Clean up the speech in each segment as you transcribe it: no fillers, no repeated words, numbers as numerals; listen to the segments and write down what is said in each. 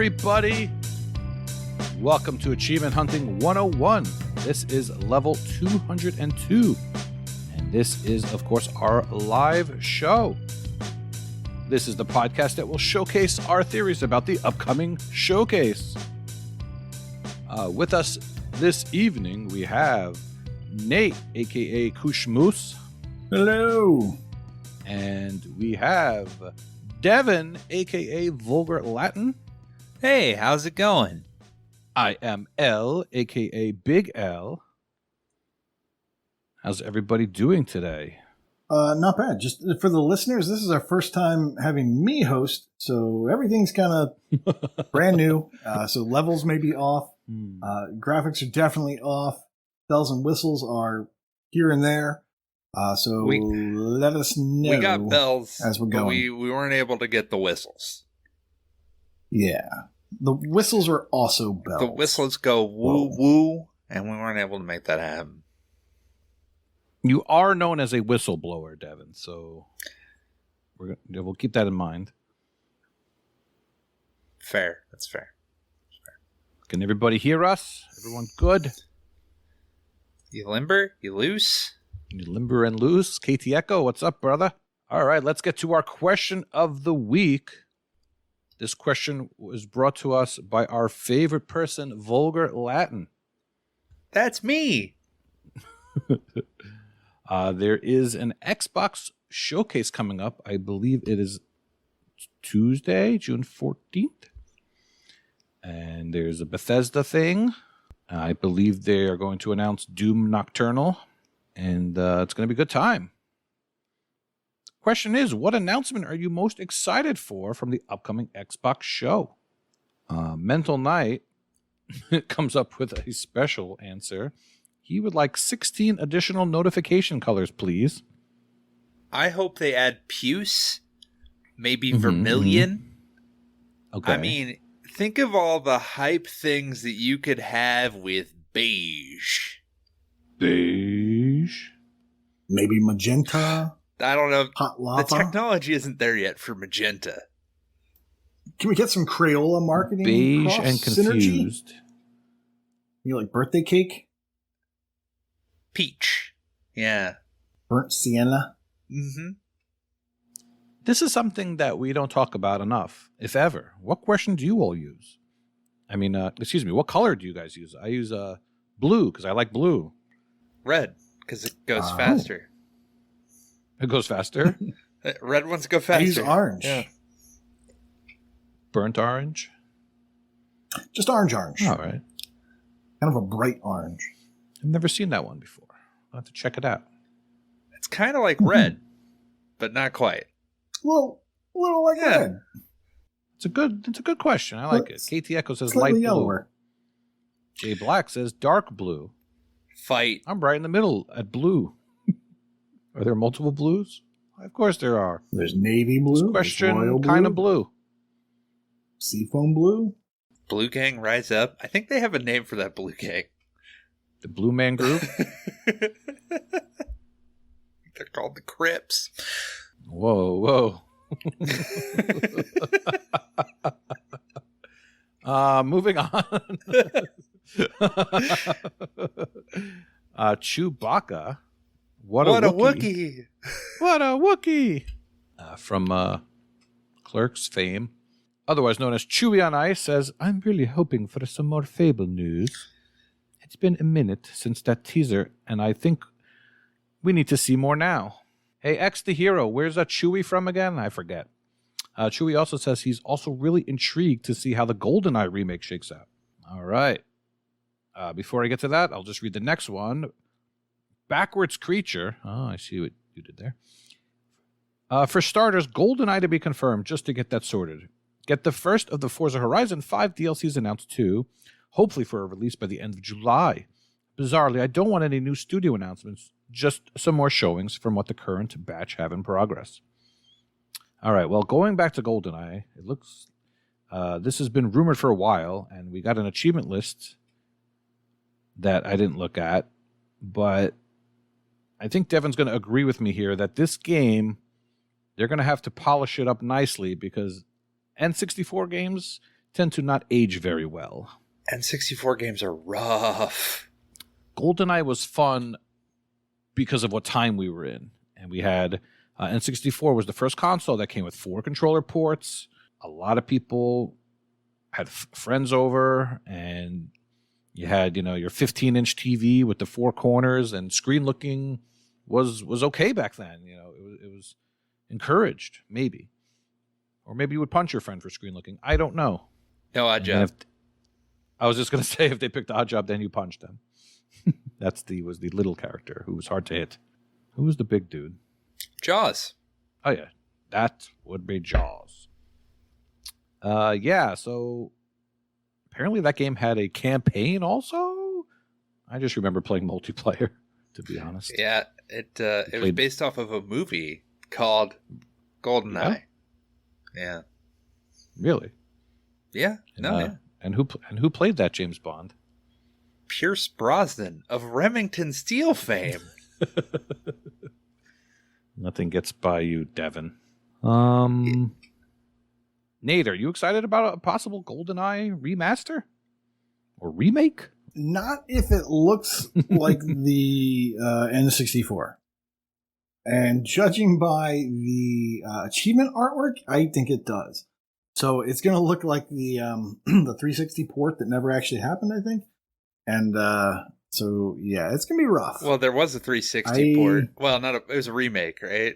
everybody. Welcome to Achievement Hunting 101. This is level 202. And this is, of course, our live show. This is the podcast that will showcase our theories about the upcoming showcase. With us this evening, we have Nate, a.k.a. KooshMoose. Hello. And we have Devin, a.k.a. Vulgar Latin. Hey, how's it going? I am L, a.k.a. Big L. How's everybody doing today? Not bad. Just for the listeners, this is our first time having me host, so everything's kind of brand new. So levels may be off. Graphics are definitely off. Bells and whistles are here and there. So let us know. We got bells as we're going. But we weren't able to get the whistles. Yeah. The whistles are also bells. The whistles go woo woo, and we weren't able to make that happen. You are known as a whistleblower, Devin, so we'll keep that in mind. Fair. That's fair. Can everybody hear us? Everyone good? You limber? You loose? You limber and loose? KT Echo, what's up, brother? All right, let's get to our question of the week. This question was brought to us by our favorite person, Vulgar Latin. That's me. There is an Xbox showcase coming up. I believe it is Tuesday, June 14th. And there's a Bethesda thing. I believe they are going to announce Doom Nocturnal. And it's going to be a good time. Question is, what announcement are you most excited for from the upcoming Xbox show? Mental Knight comes up with a special answer. He would like 16 additional notification colors, please. I hope they add puce, maybe vermilion. Okay. I mean, think of all the hype things that you could have with beige. Beige? Maybe magenta. I don't know. Hot lava. The technology isn't there yet for magenta. Can we get some Crayola marketing? Beige and confused. Synergy? You like birthday cake? Peach. Yeah. Burnt sienna? Mm-hmm. This is something that we don't talk about enough, if ever. What question do you all use? I mean, what color do you guys use? I use blue because I like blue. Red, because it goes faster. It goes faster? Red ones go faster. I use orange. Yeah. Burnt orange? Just orange. All right. Kind of a bright orange. I've never seen that one before. I'll have to check it out. It's kind of like red, but not quite. Well, a little like red. It's a good question. I like it. KT Echo says Slightly light blue. yellower. Jay Black says dark blue. Fight. I'm right in the middle at blue. Are there multiple blues? Of course there are. There's navy blue. This question kind of blue. Seafoam blue. Blue Gang Rise Up. I think they have a name for that Blue Gang. The Blue Man Group. They're called the Crips. Whoa. Moving on. Chewbacca. What a Wookiee. What a Wookiee. From Clerks fame, otherwise known as Chewy on Ice, says, I'm really hoping for some more Fable news. It's been a minute since that teaser, and I think we need to see more now. Hey, X the Hero, where's that Chewy from again? I forget. Chewy also says he's also really intrigued to see how the GoldenEye remake shakes out. All right. Before I get to that, I'll just read the next one. Backwards Creature. Oh, I see what you did there. For starters, GoldenEye to be confirmed, just to get that sorted. Get the first of the Forza Horizon 5 DLCs announced too, hopefully for a release by the end of July. Bizarrely, I don't want any new studio announcements, just some more showings from what the current batch have in progress. All right, well, going back to GoldenEye, it looks this has been rumored for a while, and we got an achievement list that I didn't look at, but I think Devin's going to agree with me here that this game, they're going to have to polish it up nicely because N64 games tend to not age very well. N64 games are rough. GoldenEye was fun because of what time we were in. And we had N64 was the first console that came with 4 controller ports. A lot of people had friends over, and you had, your 15-inch TV with the 4 corners, and screen looking was okay back then. It was encouraged, maybe. Or maybe you would punch your friend for screen looking. I don't know. No odd job. I was just going to say, if they picked odd job, then you punched them. was the little character who was hard to hit. Who was the big dude? Jaws. Oh, yeah. That would be Jaws. So apparently that game had a campaign also? I just remember playing multiplayer, to be honest. Yeah, it was based off of a movie called GoldenEye. Yeah. Really? Yeah. And who played that James Bond? Pierce Brosnan of Remington Steele fame. Nothing gets by you, Devin. Nate, are you excited about a possible GoldenEye remaster or remake? Not if it looks like the N64. And judging by the achievement artwork, I think it does. So it's going to look like the the 360 port that never actually happened, I think. And so, yeah, it's going to be rough. Well, there was a 360 port. Well, it was a remake, right?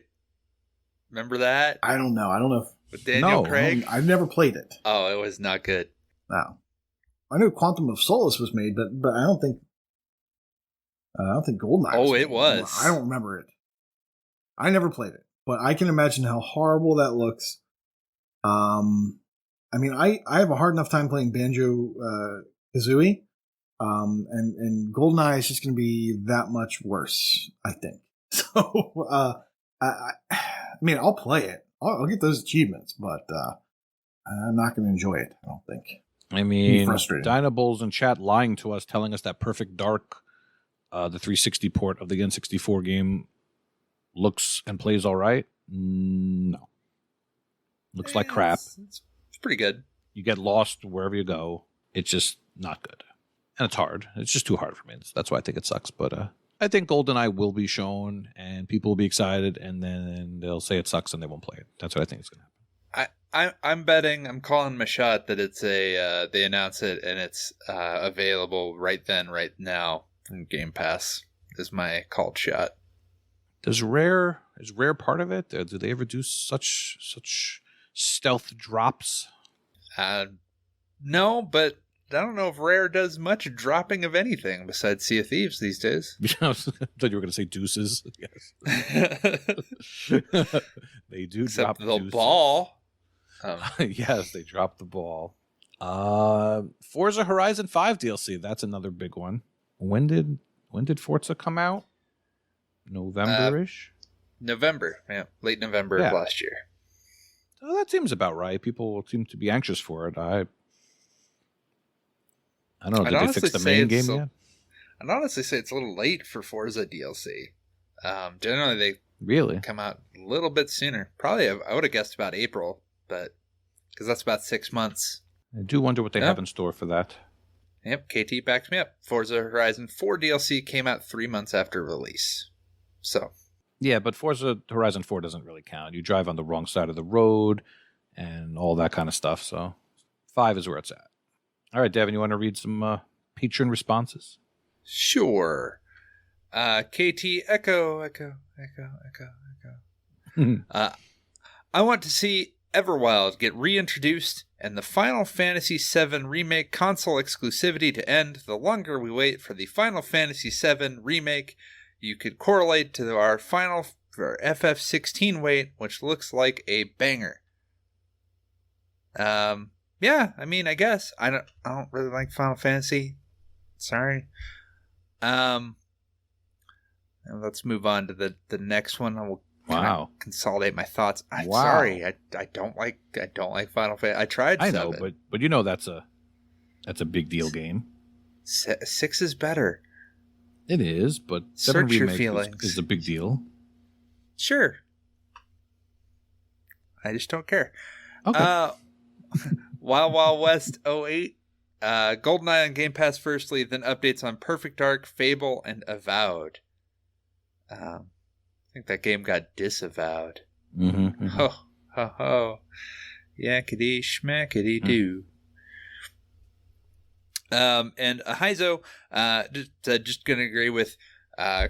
Remember that? I don't know. With Daniel Craig? I've never played it. Oh, it was not good. No. I knew Quantum of Solace was made, but I don't think GoldenEye was made. It was. I don't remember it. I never played it, but I can imagine how horrible that looks. I have a hard enough time playing Banjo-Kazooie, and GoldenEye is just going to be that much worse, I think. So, I'll play it. I'll get those achievements, but I'm not going to enjoy it, I don't think. Dynables in chat lying to us, telling us that Perfect Dark, the 360 port of the N64 game, looks and plays all right. No. Looks like crap. It's pretty good. You get lost wherever you go. It's just not good. And it's hard. It's just too hard for me. That's why I think it sucks. But I think GoldenEye will be shown, and people will be excited, and then they'll say it sucks, and they won't play it. That's what I think is going to happen. I'm betting, I'm calling my shot that it's they announce it, and it's available right then, right now in Game Pass is my called shot. Is Rare part of it? Do they ever do such stealth drops? No, but I don't know if Rare does much dropping of anything besides Sea of Thieves these days. I thought you were going to say deuces. Yes. They do Except drop the deuces. ball. Yes, they dropped the ball. Forza Horizon 5 DLC. That's another big one. When did Forza come out? November-ish? November. Yeah, late November of last year. Oh, that seems about right. People seem to be anxious for it. I don't know. Did they fix the main game yet? I'd honestly say it's a little late for Forza DLC. Generally, they really come out a little bit sooner. Probably, I would have guessed about April, but because that's about 6 months. I do wonder what they have in store for that. Yep, KT backs me up. Forza Horizon 4 DLC came out 3 months after release. So. Yeah, but Forza Horizon 4 doesn't really count. You drive on the wrong side of the road and all that kind of stuff. So 5 is where it's at. All right, Devin, you want to read some patron responses? Sure. KT, echo. I want to see Everwild get reintroduced and the Final Fantasy VII Remake console exclusivity to end. The longer we wait for the Final Fantasy VII Remake, you could correlate to our FF16 wait, which looks like a banger. Yeah, I guess I don't really like Final Fantasy. Sorry. Let's move on to the next one. I will consolidate my thoughts. I'm sorry. I don't like Final Fantasy. I tried. I know, but you know that's a big deal game. 6 is better. It is, but 7 Remake is a big deal. Sure. I just don't care. Okay. Wild Wild West 08. GoldenEye on Game Pass firstly, then updates on Perfect Dark, Fable, and Avowed. I think that game got disavowed. Mm-hmm. Ho, ho, ho. Yakety schmackety doo. And Heizo, just going to agree with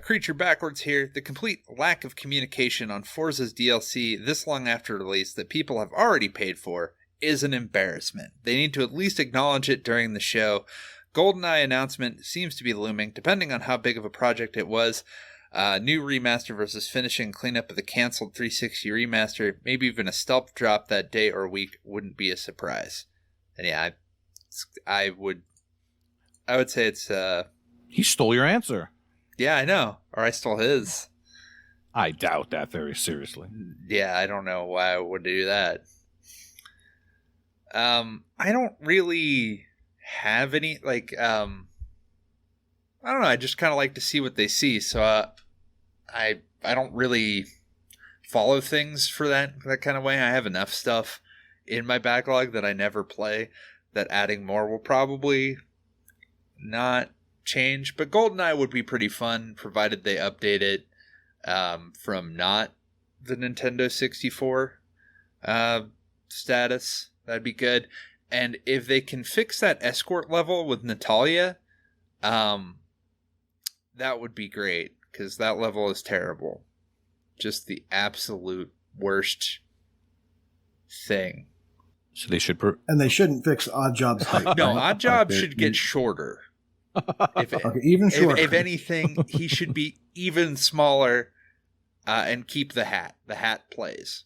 Creature Backwards here. The complete lack of communication on Forza's DLC this long after release that people have already paid for is an embarrassment. They need to at least acknowledge it during the show. GoldenEye announcement seems to be looming, depending on how big of a project it was. New remaster versus finishing cleanup of the canceled 360 remaster, maybe even a stealth drop that day or week wouldn't be a surprise. And yeah, I would say it's He stole your answer. yeah, I know, or I stole his. I doubt that very seriously. Yeah, I don't know why I would do that. I don't really have any I don't know. I just kind of like to see what they see. So I don't really follow things for that kind of way. I have enough stuff in my backlog that I never play that adding more will probably not change. But GoldenEye would be pretty fun provided they update it from not the Nintendo 64 status. That'd be good. And if they can fix that escort level with Natalia, that would be great, because that level is terrible. Just the absolute worst thing. So they should... and they shouldn't fix Odd Job's height. No, right? Odd Job should get shorter. Okay, even shorter. If anything, he should be even smaller and keep the hat. The hat plays.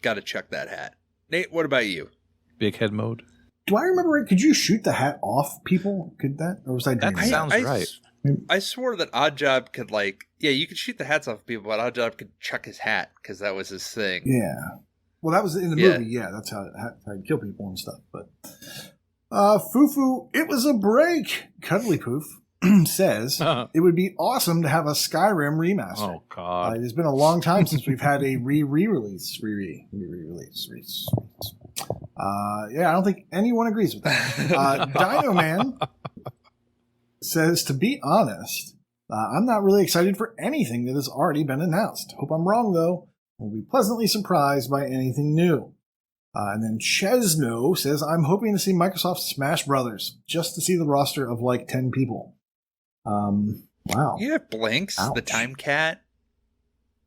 Got to chuck that hat. Nate, what about you? Big head mode. Do I remember right? Could you shoot the hat off people? Could that? Or was I dreaming? That sounds right. I swore that Oddjob could you could shoot the hats off people, but Oddjob could chuck his hat because that was his thing. Yeah. Well, that was in the movie. Yeah, that's how I'd kill people and stuff. But Fufu, it was a break. Cuddly Poof says it would be awesome to have a Skyrim remaster. Oh God! It's been a long time since we've had a re-release. Yeah, I don't think anyone agrees with that. Dino Man says, to be honest, I'm not really excited for anything that has already been announced. Hope I'm wrong, though. We'll be pleasantly surprised by anything new. And then Chesno says, I'm hoping to see Microsoft Smash Brothers, just to see the roster of like 10 people. Wow. You have Blinks, Ouch. the Time Cat,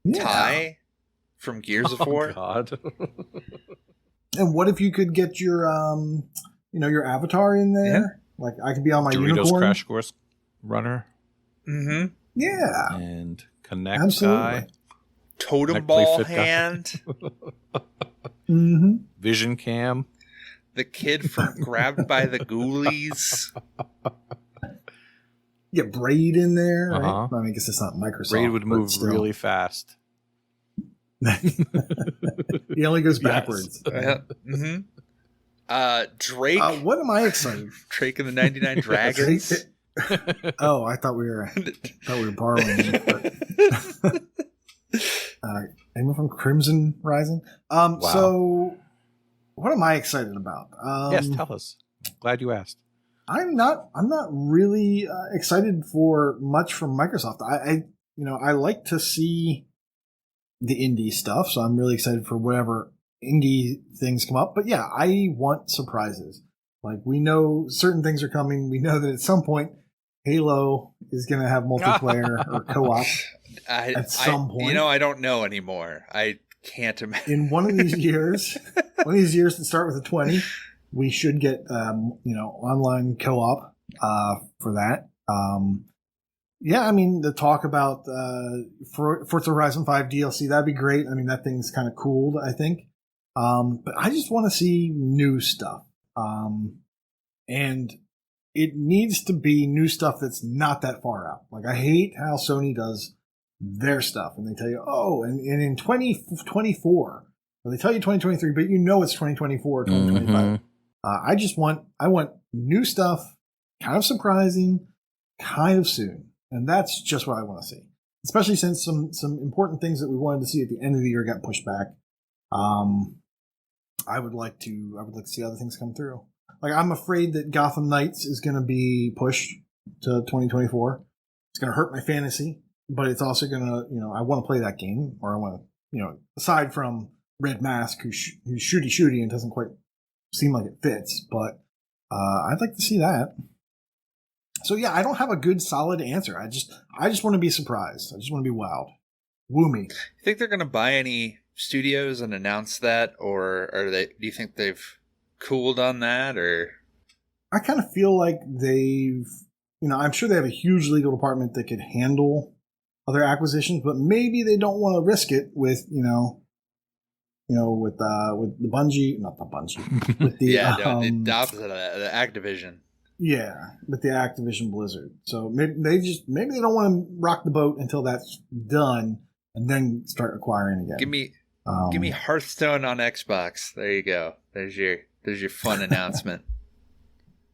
Yeah. Ty from Gears of War. Oh God! And what if you could get your, your avatar in there? Yeah. Like I could be on my Doritos unicorn. Crash Course Runner Mm-hmm. Yeah. and Connect Absolutely. Guy, Totem Neck play Ball fit guy. Hand. Mm-hmm. Vision Cam. The kid from Grabbed by the Ghoulies. Get Braid in there. Right? Uh-huh. I mean, I guess it's not Microsoft. Braid would but move still. really fast. He only goes Yes. backwards. Yeah. Mm-hmm. Drake. What am I excited? Drake and the 99 Dragons. Oh, I thought we were borrowing it. Anyone from Crimson Rising? So what am I excited about? Yes, tell us. Glad you asked. I'm not really excited for much from Microsoft. I like to see the indie stuff, so I'm really excited for whatever indie things come up. But yeah, I want surprises. Like, we know certain things are coming. We know that at some point Halo is going to have multiplayer or co-op at some point. I don't know anymore. I can't imagine. In one of these years, that start with a 20, we should get online co-op for that. Yeah, I mean, the talk about Forza Horizon 5 DLC, that'd be great. I mean, that thing's kind of cooled, I think. But I just want to see new stuff. And it needs to be new stuff that's not that far out. Like, I hate how Sony does their stuff. And they tell you, and in 2024, or they tell you 2023, but you know it's 2024 or 2025. Mm-hmm. I want new stuff, kind of surprising, kind of soon. And that's just what I want to see. Especially since some important things that we wanted to see at the end of the year got pushed back. I would like to see other things come through. Like, I'm afraid that Gotham Knights is going to be pushed to 2024. It's going to hurt my fantasy, but it's also going to, I want to play that game, or I want to, aside from Red Mask, who's shooty and doesn't quite seem like it fits, but I'd like to see that. So yeah, I don't have a good solid answer. I just want to be surprised. I just want to be wowed. Woo me. You think they're going to buy any studios and announce that, or do you think they've cooled on that? Or I kind of feel like they've, I'm sure they have a huge legal department that could handle other acquisitions, but maybe they don't want to risk it with, with the Bungie, not the Bungie, with the the opposite of that, the Activision. Yeah, with the Activision Blizzard. So maybe they don't want to rock the boat until that's done, and then start acquiring again. Give me Hearthstone on Xbox. There you go. There's your fun announcement.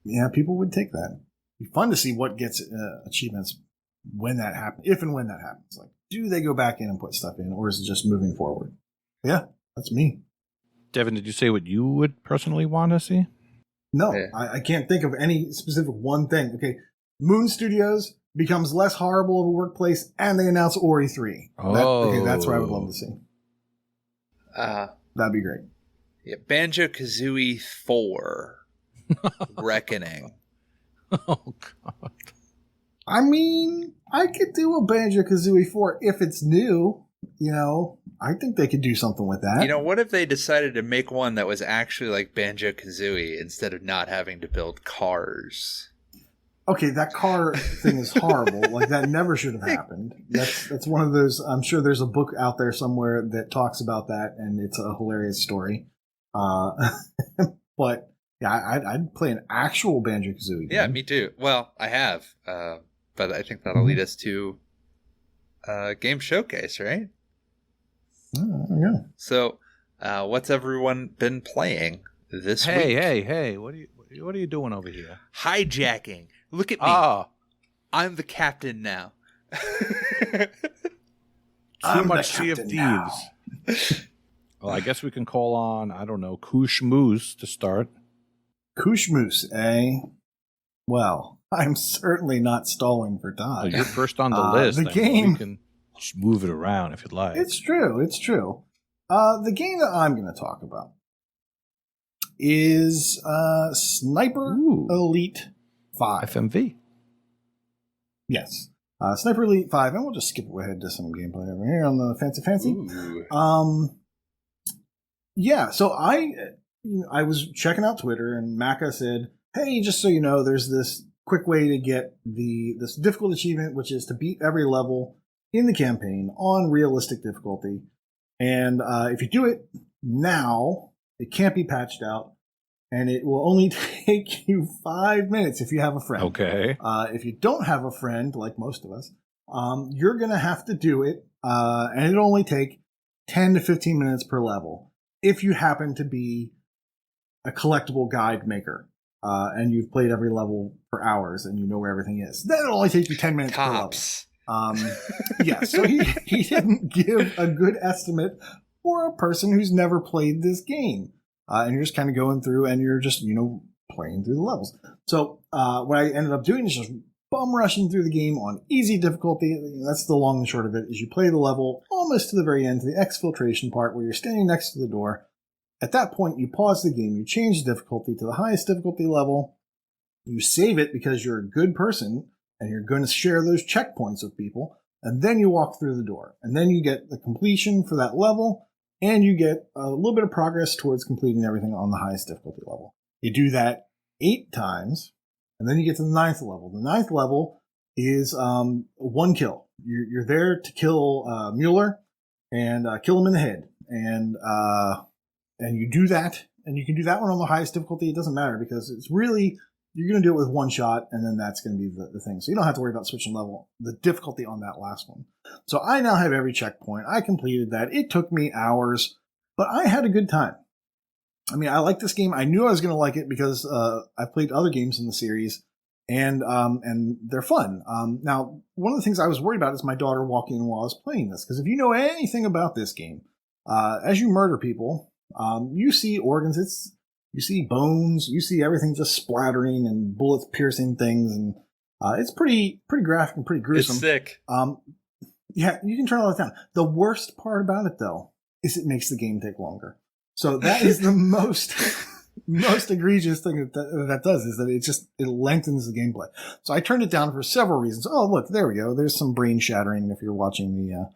Yeah, people would take that. It'd be fun to see what gets achievements when that happens, if and when that happens. Like, do they go back in and put stuff in, or is it just moving forward? Yeah, that's me. Devin, did you say what you would personally want to see? No, yeah. I can't think of any specific one thing. Okay, Moon Studios becomes less horrible of a workplace, and they announce Ori 3. That's what I would love to see. That'd be great. Yeah, Banjo-Kazooie 4. Reckoning. Oh, God. I mean, I could do a Banjo-Kazooie 4 if it's new. I think they could do something with that. What if they decided to make one that was actually like Banjo-Kazooie instead of not having to build cars? Okay, that car thing is horrible. Like, that never should have happened. That's one of those. I'm sure there's a book out there somewhere that talks about that, and it's a hilarious story. But yeah, I'd play an actual Banjo-Kazooie game. Yeah, me too. Well, I have, but I think that'll lead us to game showcase, right? Yeah. So, what's everyone been playing this week? Hey! What are you doing over here? Hijacking. Look at me. I'm the captain now. Too much Sea of Thieves. Well, I guess we can call on, I don't know, KooshMoose to start. KooshMoose, eh? Well, I'm certainly not stalling for time. Oh, you're first on the list. The game. We can just move it around if you'd like. It's true. The game that I'm going to talk about is Sniper Elite 5. FMV. Yes. Sniper Elite 5, and we'll just skip ahead to some gameplay over here on the fancy. Yeah, so I was checking out Twitter, and Maka said, hey, just so you know, there's this quick way to get this difficult achievement, which is to beat every level in the campaign on realistic difficulty. And if you do it now, it can't be patched out, and it will only take you 5 minutes if you have a friend. Okay. If you don't have a friend, like most of us, you're going to have to do it, and it'll only take 10 to 15 minutes per level if you happen to be a collectible guide maker, and you've played every level for hours and you know where everything is. Then it'll only take you 10 minutes per level. Yeah, so he didn't give a good estimate for a person who's never played this game. And you're just kind of going through and you're just, playing through the levels. So what I ended up doing is just bum rushing through the game on easy difficulty. That's the long and short of it, is you play the level almost to the very end, to the exfiltration part where you're standing next to the door. At that point, you pause the game, you change the difficulty to the highest difficulty level, you save it because you're a good person, and you're going to share those checkpoints with people, and then you walk through the door. And then you get the completion for that level, and you get a little bit of progress towards completing everything on the highest difficulty level. You do that 8 times, and then you get to the 9th level. The 9th level is 1 kill. You're there to kill Mueller and kill him in the head. And you do that, and you can do that one on the highest difficulty. It doesn't matter because it's really, you're going to do it with 1 shot, and then that's going to be the thing. So you don't have to worry about switching the difficulty on that last one. So I now have every checkpoint. I completed that. It took me hours, but I had a good time. I mean, I like this game. I knew I was going to like it because I've played other games in the series, and they're fun. Now, one of the things I was worried about is my daughter walking in while I was playing this, because if you know anything about this game, as you murder people, You see organs. You see bones. You see everything just splattering and bullets piercing things, and it's pretty graphic and pretty gruesome. It's sick. Yeah, you can turn all that down. The worst part about it, though, is it makes the game take longer. So that is the most egregious thing that does, is that it lengthens the gameplay. So I turned it down for several reasons. Oh, look, there we go. There's some brain shattering if you're watching the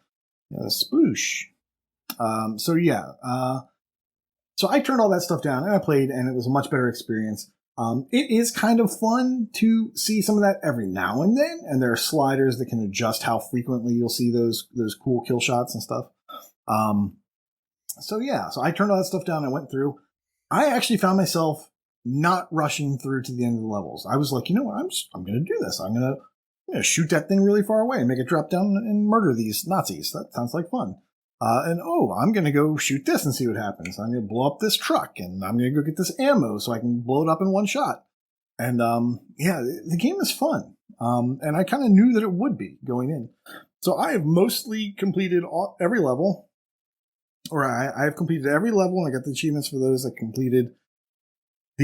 sploosh. So I turned all that stuff down and I played, and it was a much better experience. It is kind of fun to see some of that every now and then, and there are sliders that can adjust how frequently you'll see those cool kill shots and stuff. So I turned all that stuff down and I went through. I actually found myself not rushing through to the end of the levels. I was like, you know what, I'm going to do this. I'm going to shoot that thing really far away and make it drop down and murder these Nazis. That sounds like fun. I'm going to go shoot this and see what happens. I'm going to blow up this truck, and I'm going to go get this ammo so I can blow it up in one shot. And, the game is fun. And I kind of knew that it would be going in. So I have mostly completed every level, or I have completed every level, and I got the achievements for those that completed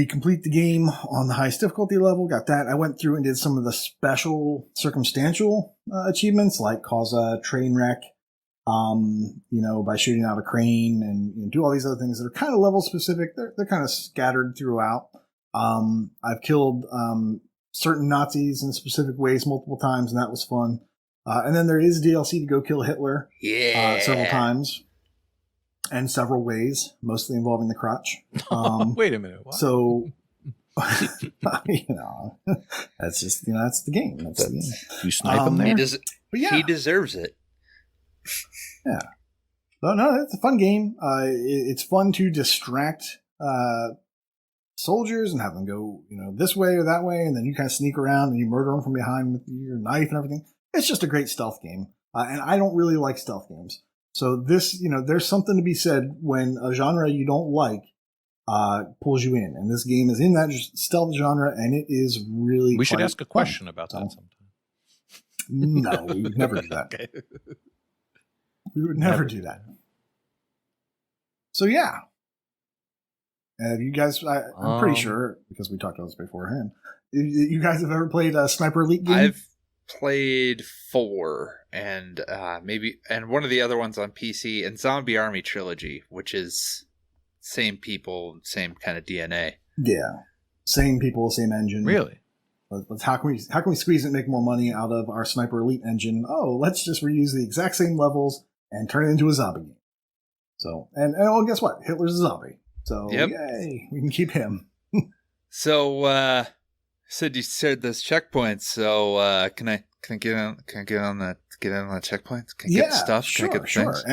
complete the game on the highest difficulty level. Got that. I went through and did some of the special circumstantial achievements, like cause a train wreck, by shooting out a crane, and do all these other things that are kind of level specific. They're kind of scattered throughout. I've killed certain Nazis in specific ways multiple times, and that was fun. And then there is DLC to go kill Hitler several times and several ways, mostly involving the crotch. Wait a minute. What? So, that's just, that's the game. That's the game. You snipe him there? He deserves it. Yeah. No, it's a fun game. It's fun to distract soldiers and have them go, this way or that way, and then you kind of sneak around and you murder them from behind with your knife and everything. It's just a great stealth game, and I don't really like stealth games. So this, there's something to be said when a genre you don't like pulls you in, and this game is in that stealth genre, and it is really. We should ask a question about that sometime. No, we would never do that. Okay. We would never do that. So yeah. Have you guys, I'm pretty sure, because we talked about this beforehand, you guys have ever played a Sniper Elite game? I've played 4, and one of the other ones on PC, and Zombie Army Trilogy, which is same people, same kind of DNA. Yeah. Same people, same engine. Really? How can we squeeze it and make more money out of our Sniper Elite engine? Oh, let's just reuse the exact same levels and turn it into a zombie game. So, and guess what? Hitler's a zombie. So, Yay, we can keep him. So, said you shared those checkpoints. So, can I get on the checkpoints? Can I get the stuff? Sure, can I get the things?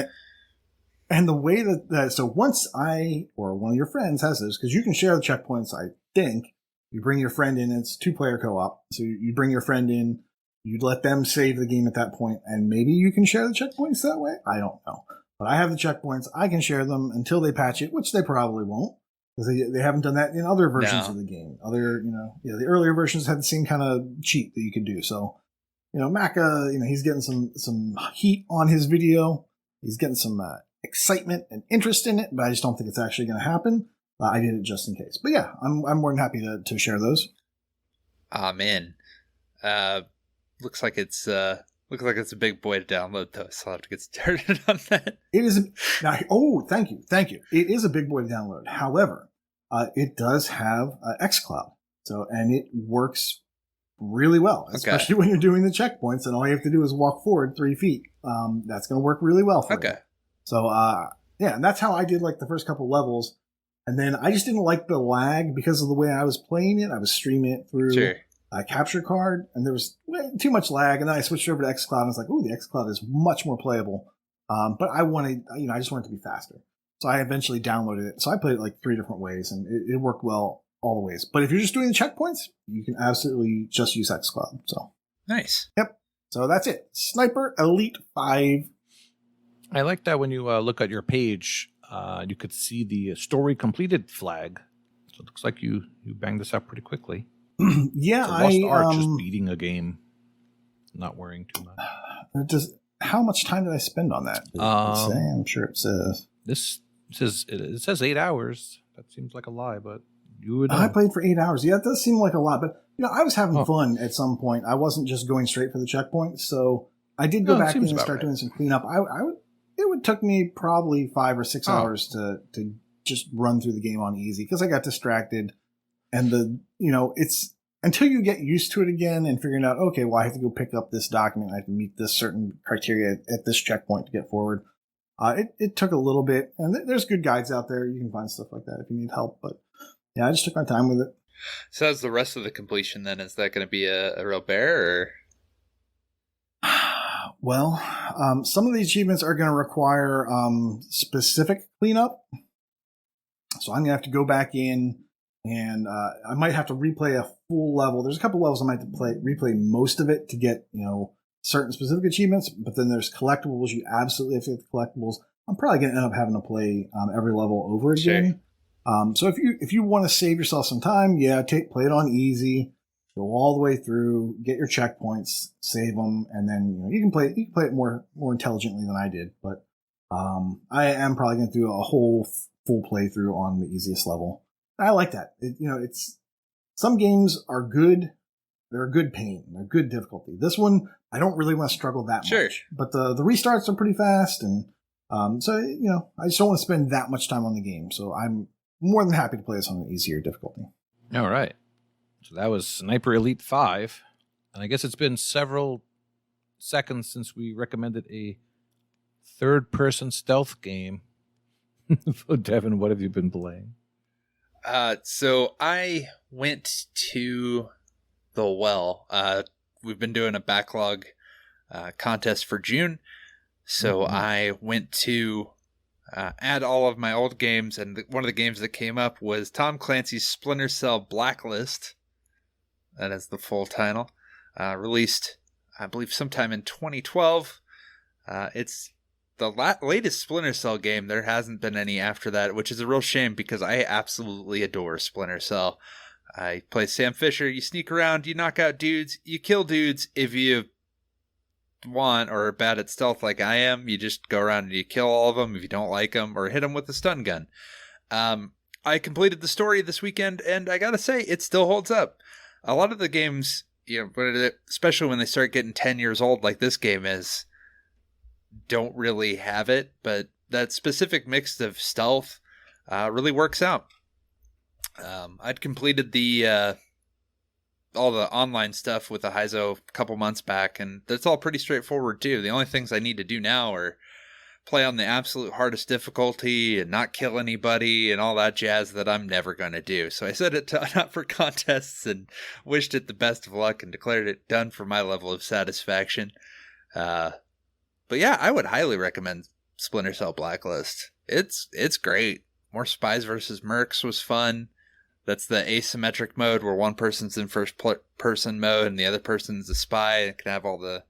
And the way that so once I or one of your friends has those, because you can share the checkpoints, I think. You bring your friend in, it's 2-player co-op. So you bring your friend in, you'd let them save the game at that point, and maybe you can share the checkpoints that way? I don't know. But I have the checkpoints. I can share them until they patch it, which they probably won't, because they haven't done that in other versions of the game. The earlier versions had the same kind of cheat that you could do. So, Macca, he's getting some heat on his video. He's getting some excitement and interest in it, but I just don't think it's actually going to happen. I did it just in case. But yeah, I'm more than happy to share those. Man. Looks like it's a big boy to download, though, so I'll have to get started on that. It is thank you. It is a big boy to download. However, it does have xCloud. So, and it works really well, especially when you're doing the checkpoints and all you have to do is walk forward 3 feet. That's going to work really well for you. So, and that's how I did like the first couple levels. And then I just didn't like the lag because of the way I was playing it. I was streaming it through a capture card, and there was too much lag. And then I switched over to xCloud, and I was like, "Oh, the xCloud is much more playable." But I wanted, I just wanted it to be faster. So I eventually downloaded it. So I played it like 3 different ways, and it worked well all the ways. But if you're just doing the checkpoints, you can absolutely just use xCloud. So nice. Yep. So that's it. Sniper Elite 5. I like that when you look at your page. You could see the story completed flag. So it looks like you banged this up pretty quickly. Yeah, Lost art, just beating a game, not worrying too much. How much time did I spend on that? Did it say? I'm sure it says. This It says 8 hours. That seems like a lie, but you would know. I played for 8 hours. Yeah, it does seem like a lot, but I was having fun at some point. I wasn't just going straight for the checkpoint, so I did go back in and start doing some cleanup. It would took me probably 5 or 6 hours to just run through the game on easy because I got distracted, and it's until you get used to it again and figuring out, okay, well, I have to go pick up this document. I have to meet this certain criteria at this checkpoint to get forward. It took a little bit, and there's good guides out there. You can find stuff like that if you need help. But yeah, I just took my time with it. So how's the rest of the completion then? Is that going to be a real bear? Or? Well, some of the achievements are going to require specific cleanup. So I'm going to have to go back in, and I might have to replay a full level. There's a couple levels I might have to replay most of it to get, certain specific achievements, but then there's collectibles. You absolutely have to get the collectibles. I'm probably going to end up having to play every level over again. Sure. So if you want to save yourself some time, play it on easy, go all the way through, get your checkpoints, save them, and then you can play it more intelligently than I did. But I am probably going to do a whole full playthrough on the easiest level. I like that. It's some games are good. They're a good pain. They're good difficulty. This one, I don't really want to struggle that much. But the restarts are pretty fast, and so I just don't want to spend that much time on the game. So I'm more than happy to play this on an easier difficulty. All right. So that was Sniper Elite 5, and I guess it's been several seconds since we recommended a third-person stealth game. So, Devin, what have you been playing? So I went to the well. We've been doing a backlog contest for June, so I went to add all of my old games, and one of the games that came up was Tom Clancy's Splinter Cell Blacklist. That is the full title. Released, I believe, sometime in 2012. It's the latest Splinter Cell game. There hasn't been any after that, which is a real shame because I absolutely adore Splinter Cell. I play Sam Fisher. You sneak around, you knock out dudes, you kill dudes if you want or are bad at stealth like I am. You just go around and you kill all of them if you don't like them or hit them with a stun gun. I completed the story this weekend, and I gotta say, it still holds up. A lot of the games, especially when they start getting 10 years old like this game is, don't really have it, but that specific mix of stealth really works out. I'd completed all the online stuff with the Heizo a couple months back, and that's all pretty straightforward too. The only things I need to do now are play on the absolute hardest difficulty and not kill anybody and all that jazz that I'm never going to do. So I set it up for contests and wished it the best of luck and declared it done for my level of satisfaction. But yeah, I would highly recommend Splinter Cell Blacklist. It's great. More Spies versus Mercs was fun. That's the asymmetric mode where one person's in first person mode and the other person's a spy. It can have all the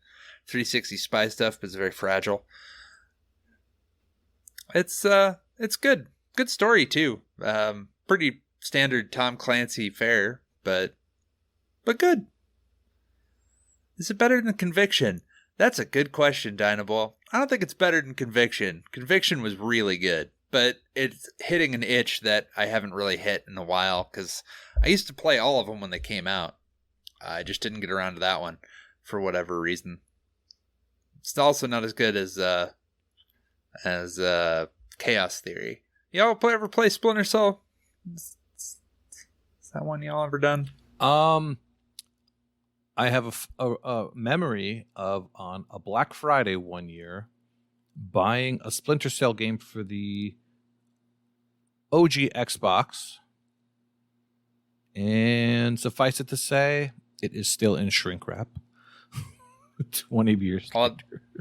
360 spy stuff, but it's very fragile. It's good. Good story too. Pretty standard Tom Clancy fare, but good. Is it better than Conviction? That's a good question, Dynaball. I don't think it's better than Conviction. Conviction was really good, but it's hitting an itch that I haven't really hit in a while because I used to play all of them when they came out. I just didn't get around to that one for whatever reason. It's also not as good as Chaos Theory. Y'all ever play Splinter Cell? Is that one y'all ever done? I have a memory of on a Black Friday one year buying a Splinter Cell game for the OG Xbox, and suffice it to say, it is still in shrink wrap. 20 years later.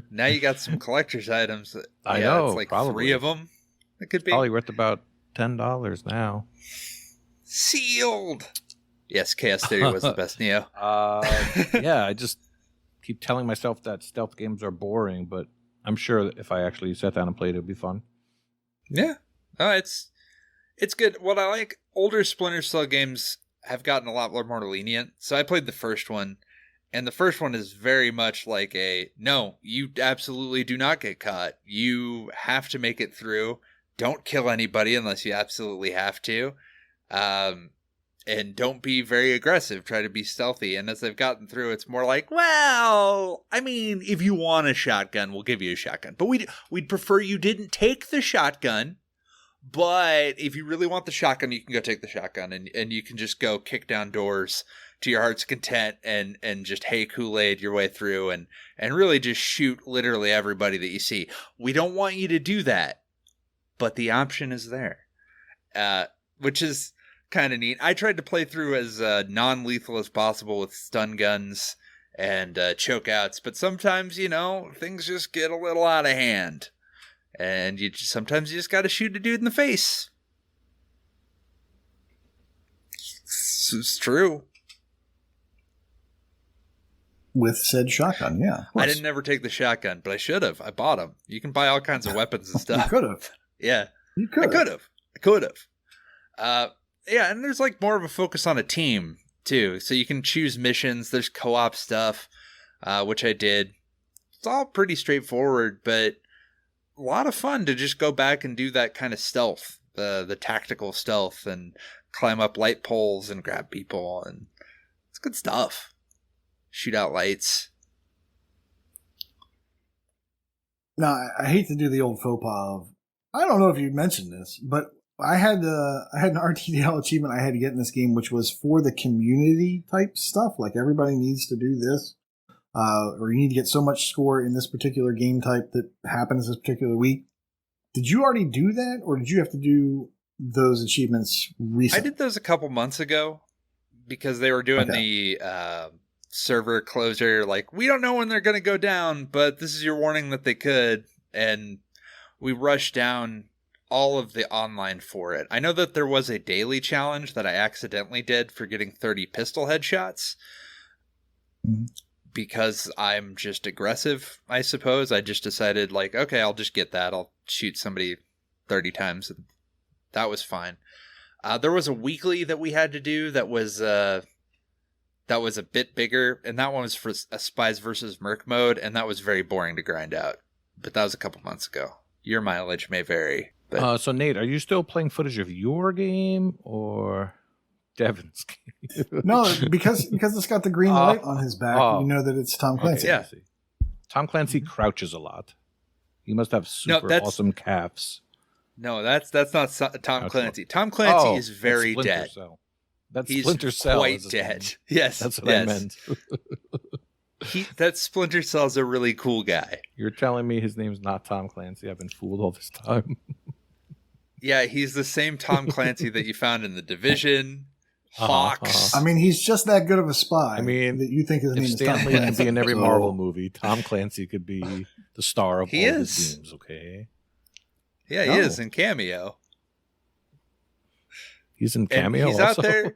Now you got some collector's items. I know, it's like probably 3 of them. It could be probably worth about $10 now. Sealed. Yes, Chaos Theory was the best Neo. Yeah, I just keep telling myself that stealth games are boring, but I'm sure that if I actually sat down and played, it'd be fun. Yeah, it's good. What I like, older Splinter Cell games have gotten a lot more lenient. So I played the first one, and the first one is very much like no, you absolutely do not get caught. You have to make it through. Don't kill anybody unless you absolutely have to. And don't be very aggressive. Try to be stealthy. And as I've gotten through, it's more like, well, I mean, if you want a shotgun, we'll give you a shotgun. But we'd prefer you didn't take the shotgun. But if you really want the shotgun, you can go take the shotgun. And you can just go kick down doors to your heart's content and just, hey, Kool-Aid your way through and really just shoot literally everybody that you see. We don't want you to do that. But the option is there. Which is kind of neat. I tried to play through as non-lethal as possible with stun guns and chokeouts, but sometimes, things just get a little out of hand. And sometimes you just got to shoot a dude in the face. It's true. With said shotgun, yeah. I didn't ever take the shotgun, but I should have. I bought them. You can buy all kinds of weapons and stuff. You could have. Yeah. You could have. I could have. Yeah, and there's like more of a focus on a team too. So you can choose missions. There's co-op stuff, which I did. It's all pretty straightforward, but a lot of fun to just go back and do that kind of stealth, the tactical stealth, and climb up light poles and grab people, and it's good stuff. Shoot out lights. Now, I hate to do the old faux pas of, I don't know if you mentioned this, but I had an RTDL achievement I had to get in this game, which was for the community type stuff. Like, everybody needs to do this, or you need to get so much score in this particular game type that happens this particular week. Did you already do that, or did you have to do those achievements recently? I did those a couple months ago because they were doing the server closure. Like, we don't know when they're going to go down, but this is your warning that they could. And we rushed down all of the online for it. I know that there was a daily challenge that I accidentally did for getting 30 pistol headshots. Because I'm just aggressive, I suppose. I just decided, like, okay, I'll just get that. I'll shoot somebody 30 times. That was fine. There was a weekly that we had to do that was a bit bigger, and that one was for a Spies versus Merc mode, and that was very boring to grind out. But that was a couple months ago. Your mileage may vary. But so, Nate, are you still playing footage of your game or Devin's game? No, because it's got the green light on his back. You know that it's Tom Clancy. Okay, yeah. Tom Clancy crouches a lot. He must have super awesome calves. No, that's not Tom Clancy. Tom Clancy is very dead. That's Splinter Cell. He's quite dead. Name. Yes, that's what I meant. That Splinter Cell's a really cool guy. You're telling me his name's not Tom Clancy? I've been fooled all this time. Yeah, he's the same Tom Clancy that you found in The Division, Hawks. I mean, he's just that good of a spy. I mean, that you think his name is Tom Stanley Clancy. could be in every Marvel movie. Tom Clancy could be the star of all his games. Okay. Yeah, he is in Cameo. He's in Cameo. And he's also? out there.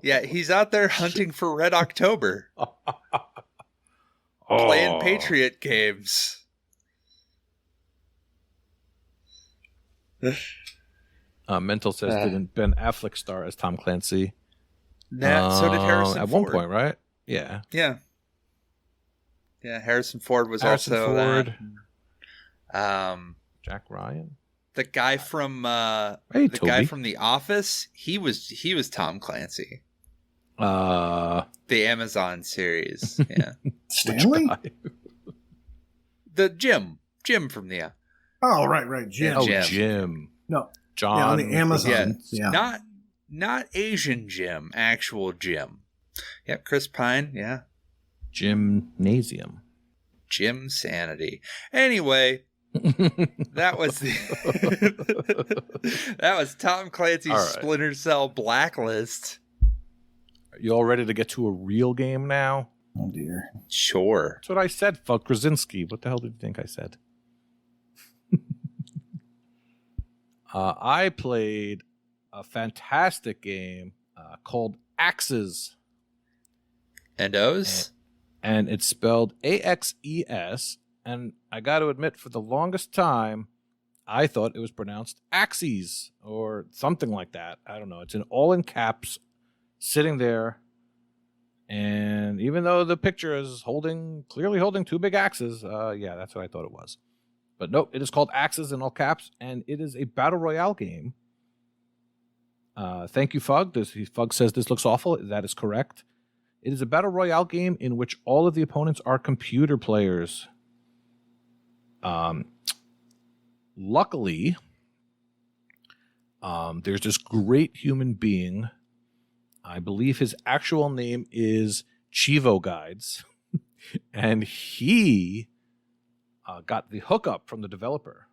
Yeah, he's out there hunting for Red October, playing Patriot games. Mental says, didn't Ben Affleck star as Tom Clancy? So did Harrison at Ford. one point, right? Yeah. Yeah. Yeah, Harrison Ford was Harrison also Ford. Jack Ryan. The guy from guy from The Office, he was Tom Clancy. The Amazon series. Yeah. Stanley? The Jim from the Oh, right, Jim. Oh, Jim. No. John. Yeah, on the Amazon. Yeah. Not Asian Jim, actual Jim. Yep, Chris Pine, yeah. Gymnasium. Jim Sanity. Anyway, that was Tom Clancy's Splinter Cell Blacklist. Are you all ready to get to a real game now? Oh, dear. Sure. That's what I said, Fuck Krasinski. What the hell did you think I said? I played a fantastic game called Axes. And O's? And it's spelled AXES. And I got to admit, for the longest time, I thought it was pronounced Axes or something like that. I don't know. It's all in caps, sitting there. And even though the picture is clearly holding two big axes, yeah, that's what I thought it was. But nope, it is called Axes in all caps, and it is a Battle Royale game. Thank you, Fug. Fug says this looks awful. That is correct. It is a Battle Royale game in which all of the opponents are computer players. Luckily, there's this great human being. I believe his actual name is Chivo Guides. And he got the hookup from the developer,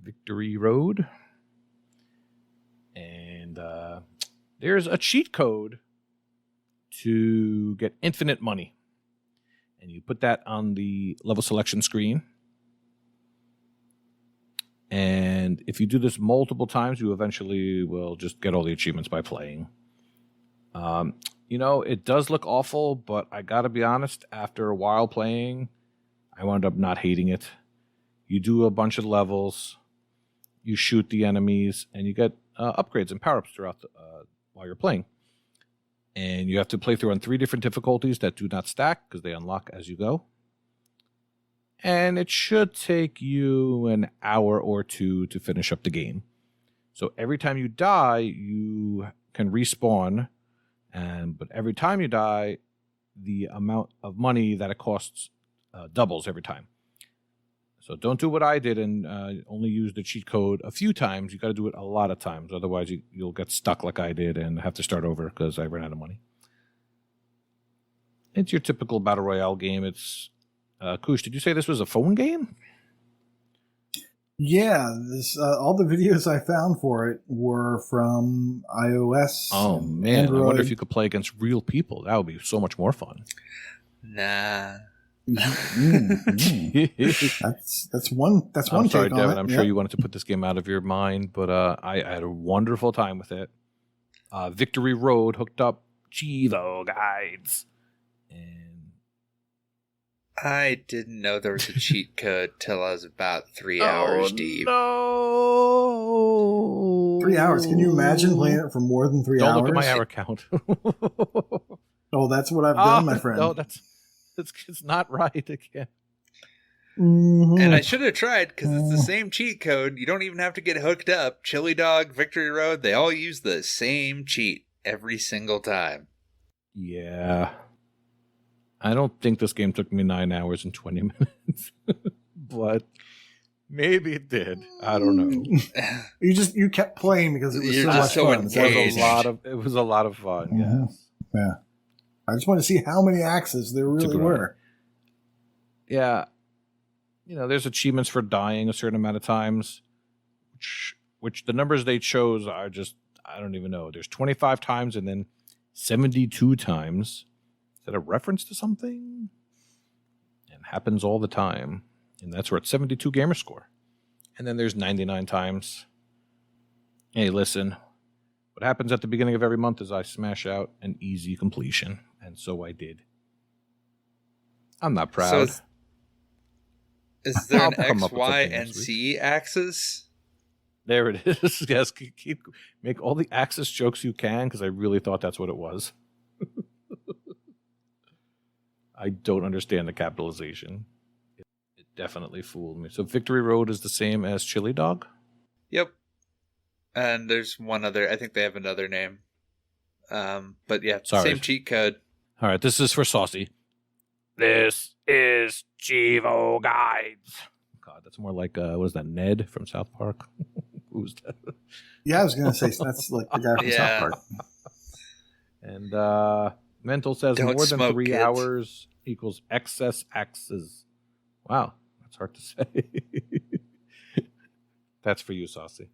Victory Road. And there's a cheat code to get infinite money. And you put that on the level selection screen. And if you do this multiple times, you eventually will just get all the achievements by playing. It does look awful, but I got to be honest, after a while playing, I wound up not hating it. You do a bunch of levels, you shoot the enemies, and you get upgrades and power-ups throughout while you're playing. And you have to play through on 3 different difficulties that do not stack because they unlock as you go. And it should take you an hour or 2 to finish up the game. So every time you die, you can respawn. But every time you die, the amount of money that it costs doubles every time. So don't do what I did and only use the cheat code a few times. You got to do it a lot of times. Otherwise, you'll get stuck like I did and have to start over because I ran out of money. It's your typical Battle Royale game. It's Koosh, did you say this was a phone game? Yeah, this all the videos I found for it were from iOS. Oh man, Android. I wonder if you could play against real people. That would be so much more fun. Nah. That's one. That's one. I'm sorry, take Devin. on it. I'm sure you wanted to put this game out of your mind, but I had a wonderful time with it. Victory Road hooked up Chivo Guides, and I didn't know there was a cheat code till I was about 3 hours deep. No, 3 hours. Can you imagine playing it for more than 3 hours? Don't look at my hour count. Oh, that's what I've done, my friend. No, it's not right again. Mm-hmm. And I should have tried because it's the same cheat code. You don't even have to get hooked up. Chili Dog, Victory Road, they all use the same cheat every single time. Yeah. I don't think this game took me 9 hours and 20 minutes, but maybe it did. I don't know. You kept playing because it was You're so much so fun. engaged. It was a lot of fun. Mm-hmm. Yes. Yeah. I just want to see how many axes there really were. Yeah. There's achievements for dying a certain amount of times, which the numbers they chose are just, I don't even know. There's 25 times and then 72 times. Is that a reference to something? And happens all the time. And that's where it's 72 gamer score. And then there's 99 times. Hey, listen. What happens at the beginning of every month is I smash out an easy completion. And so I did. I'm not proud. So is there an X, Y, and Z axis? There it is. Yes, make all the axis jokes you can, because I really thought that's what it was. I don't understand the capitalization. It definitely fooled me. So Victory Road is the same as Chili Dog? Yep. And there's one other. I think they have another name. But yeah, same cheat code. All right, this is for Saucy. This is Chivo Guides. God, that's more like, what is that, Ned from South Park? Who's that? Yeah, I was going to say, that's like the guy from South Park. And Mental says Don't more than 3 kids. hours equals excess axes. Wow, that's hard to say. That's for you, Saucy.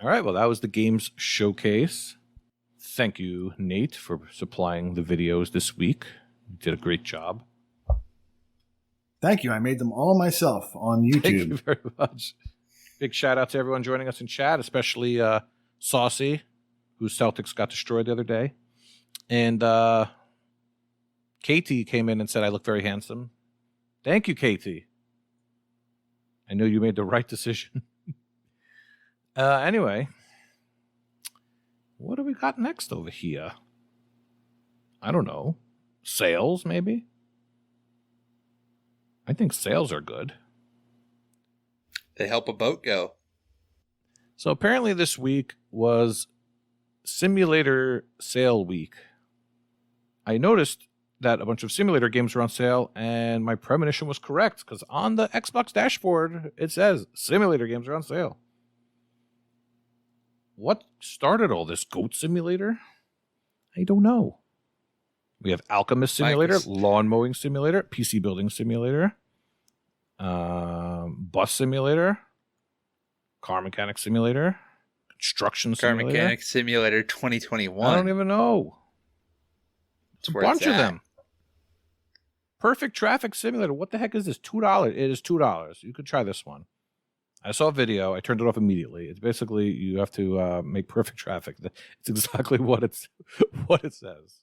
All right, well, that was the games showcase. Thank you, Nate, for supplying the videos this week. You did a great job. Thank you. I made them all myself on YouTube. Thank you very much. Big shout out to everyone joining us in chat, especially Saucy, whose Celtics got destroyed the other day. And Katie came in and said, I look very handsome. Thank you, Katie. I know you made the right decision. Anyway, what do we got next over here? I don't know. Sales, maybe? I think sales are good. They help a boat go. So apparently this week was simulator sale week. I noticed that a bunch of simulator games were on sale, and my premonition was correct, because on the Xbox dashboard, it says simulator games are on sale. What started all this? Goat Simulator? I don't know. We have Alchemist Simulator, Lawn Mowing Simulator, PC Building Simulator, Bus Simulator, Car Mechanic Simulator, Construction Simulator. Car Mechanic Simulator 2021. I don't even know. It's a bunch of them. Perfect Traffic Simulator. What the heck is this? $2. It is $2. You could try this one. I saw a video. I turned it off immediately. It's basically you have to make perfect traffic. It's exactly what it says.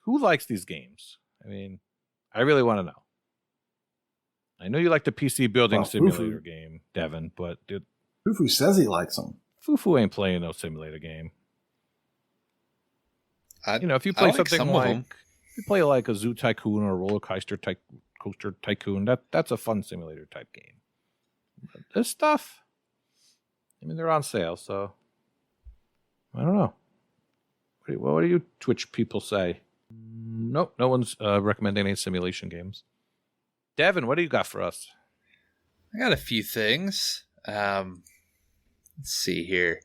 Who likes these games? I mean, I really want to know. I know you like the PC Building Simulator game, Devin, but Fufu says he likes them. Fufu ain't playing no simulator game. If you play something like if you play like a Zoo Tycoon or a Roller Coaster Tycoon, that's a fun simulator type game. But this stuff, I mean, they're on sale, so I don't know. What do you Twitch people say? Nope, no one's recommending any simulation games. Devin, what do you got for us? I got a few things. Let's see here.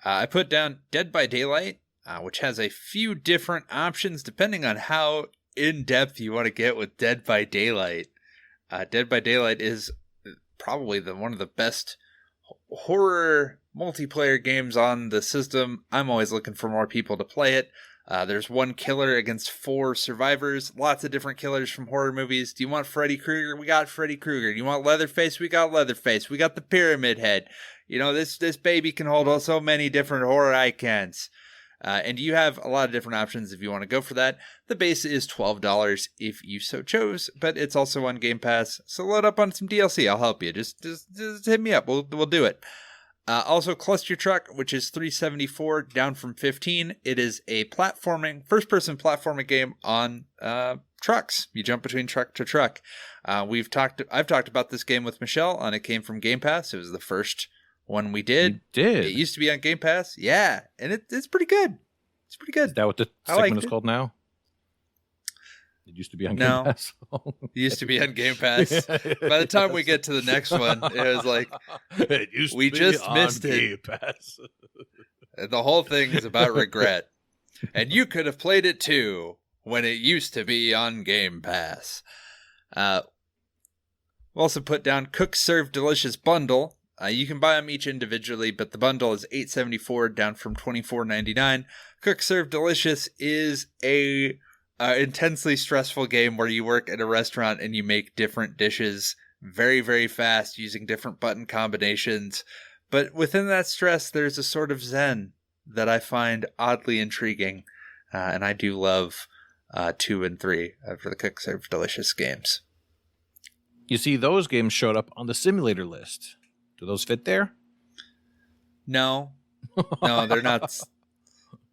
I put down Dead by Daylight, which has a few different options depending on how in-depth you want to get with Dead by Daylight. Dead by Daylight is probably one of the best horror multiplayer games on the system. I'm always looking for more people to play it. There's one killer against 4 survivors. Lots of different killers from horror movies. Do you want Freddy Krueger? We got Freddy Krueger. Do you want Leatherface? We got Leatherface. We got the Pyramid Head. This baby can hold so many different horror icons. And you have a lot of different options if you want to go for that. The base is $12 if you so chose, but it's also on Game Pass. So load up on some DLC. I'll help you. Just hit me up. We'll do it. Also, Cluster Truck, which is $3.74, down from $15. It is a first-person platforming game on trucks. You jump between truck to truck. I've talked about this game with Michelle, and it came from Game Pass. It was the first one we did. You did. It used to be on Game Pass. Yeah, and it's pretty good. It's pretty good. Is that what the segment is called now? It used to be on Game Pass. It used to be on Game Pass. By the time we get to the next one, it was like, we just missed it. Game Pass. The whole thing is about regret. And you could have played it too when it used to be on Game Pass. We'll also put down Cook Serve Delicious Bundle. You can buy them each individually, but the bundle is $8.74, down from $24.99. Cook Serve Delicious is a intensely stressful game where you work at a restaurant and you make different dishes very, very fast using different button combinations. But within that stress, there's a sort of zen that I find oddly intriguing. And I do love 2 and 3 for the Cook Serve Delicious games. You see, those games showed up on the simulator list. Do those fit there? No, they're not.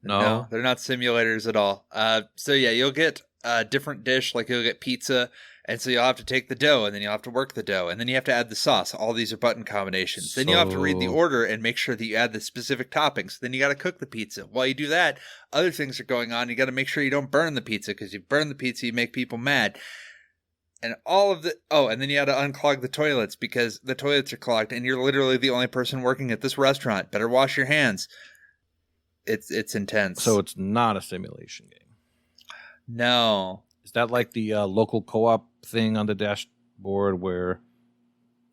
No, they're not simulators at all. So yeah, you'll get a different dish, like you'll get pizza, and so you'll have to take the dough, and then you'll have to work the dough, and then you have to add the sauce. All these are button combinations. Then you'll have to read the order and make sure that you add the specific toppings. Then you got to cook the pizza. While you do that, other things are going on. You got to make sure you don't burn the pizza, because you burn the pizza, you make people mad. And all of and then you got to unclog the toilets, because the toilets are clogged, and you're literally the only person working at this restaurant. Better wash your hands. It's intense. So it's not a simulation game. No. Is that like the local co-op thing on the dashboard where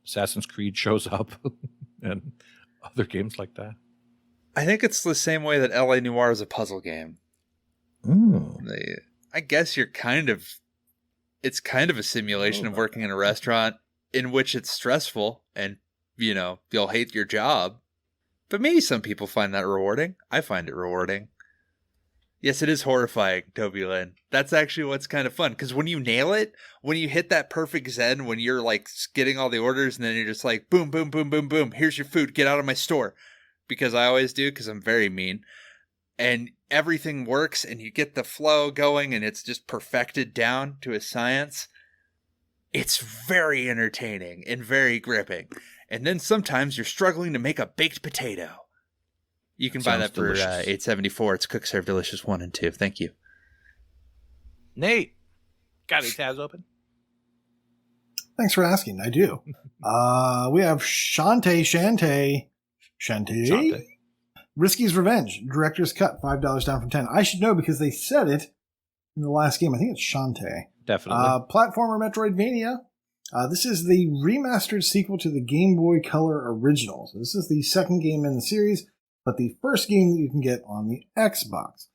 Assassin's Creed shows up and other games like that? I think it's the same way that LA Noire is a puzzle game. I guess it's kind of a simulation of working in a restaurant in which it's stressful and, you'll hate your job. But maybe some people find that rewarding. I find it rewarding. Yes, it is horrifying, Toby Lynn. That's actually what's kind of fun. Because when you nail it, when you hit that perfect zen, when you're like getting all the orders and then you're just like, boom, boom, boom, boom, boom. Here's your food. Get out of my store. Because I always do, because I'm very mean. And everything works and you get the flow going and it's just perfected down to a science. It's very entertaining and very gripping. And then sometimes you're struggling to make a baked potato. You can buy that for $8.74. It's Cook Serve Delicious 1 and 2. Thank you. Nate, got any tabs open? Thanks for asking. I do. We have Shantae. Risky's Revenge, Director's Cut, $5 down from 10. I should know because they said it in the last game. I think it's Shantae. Definitely. Platformer Metroidvania. This is the remastered sequel to the Game Boy Color original. So this is the second game in the series, but the first game that you can get on the Xbox.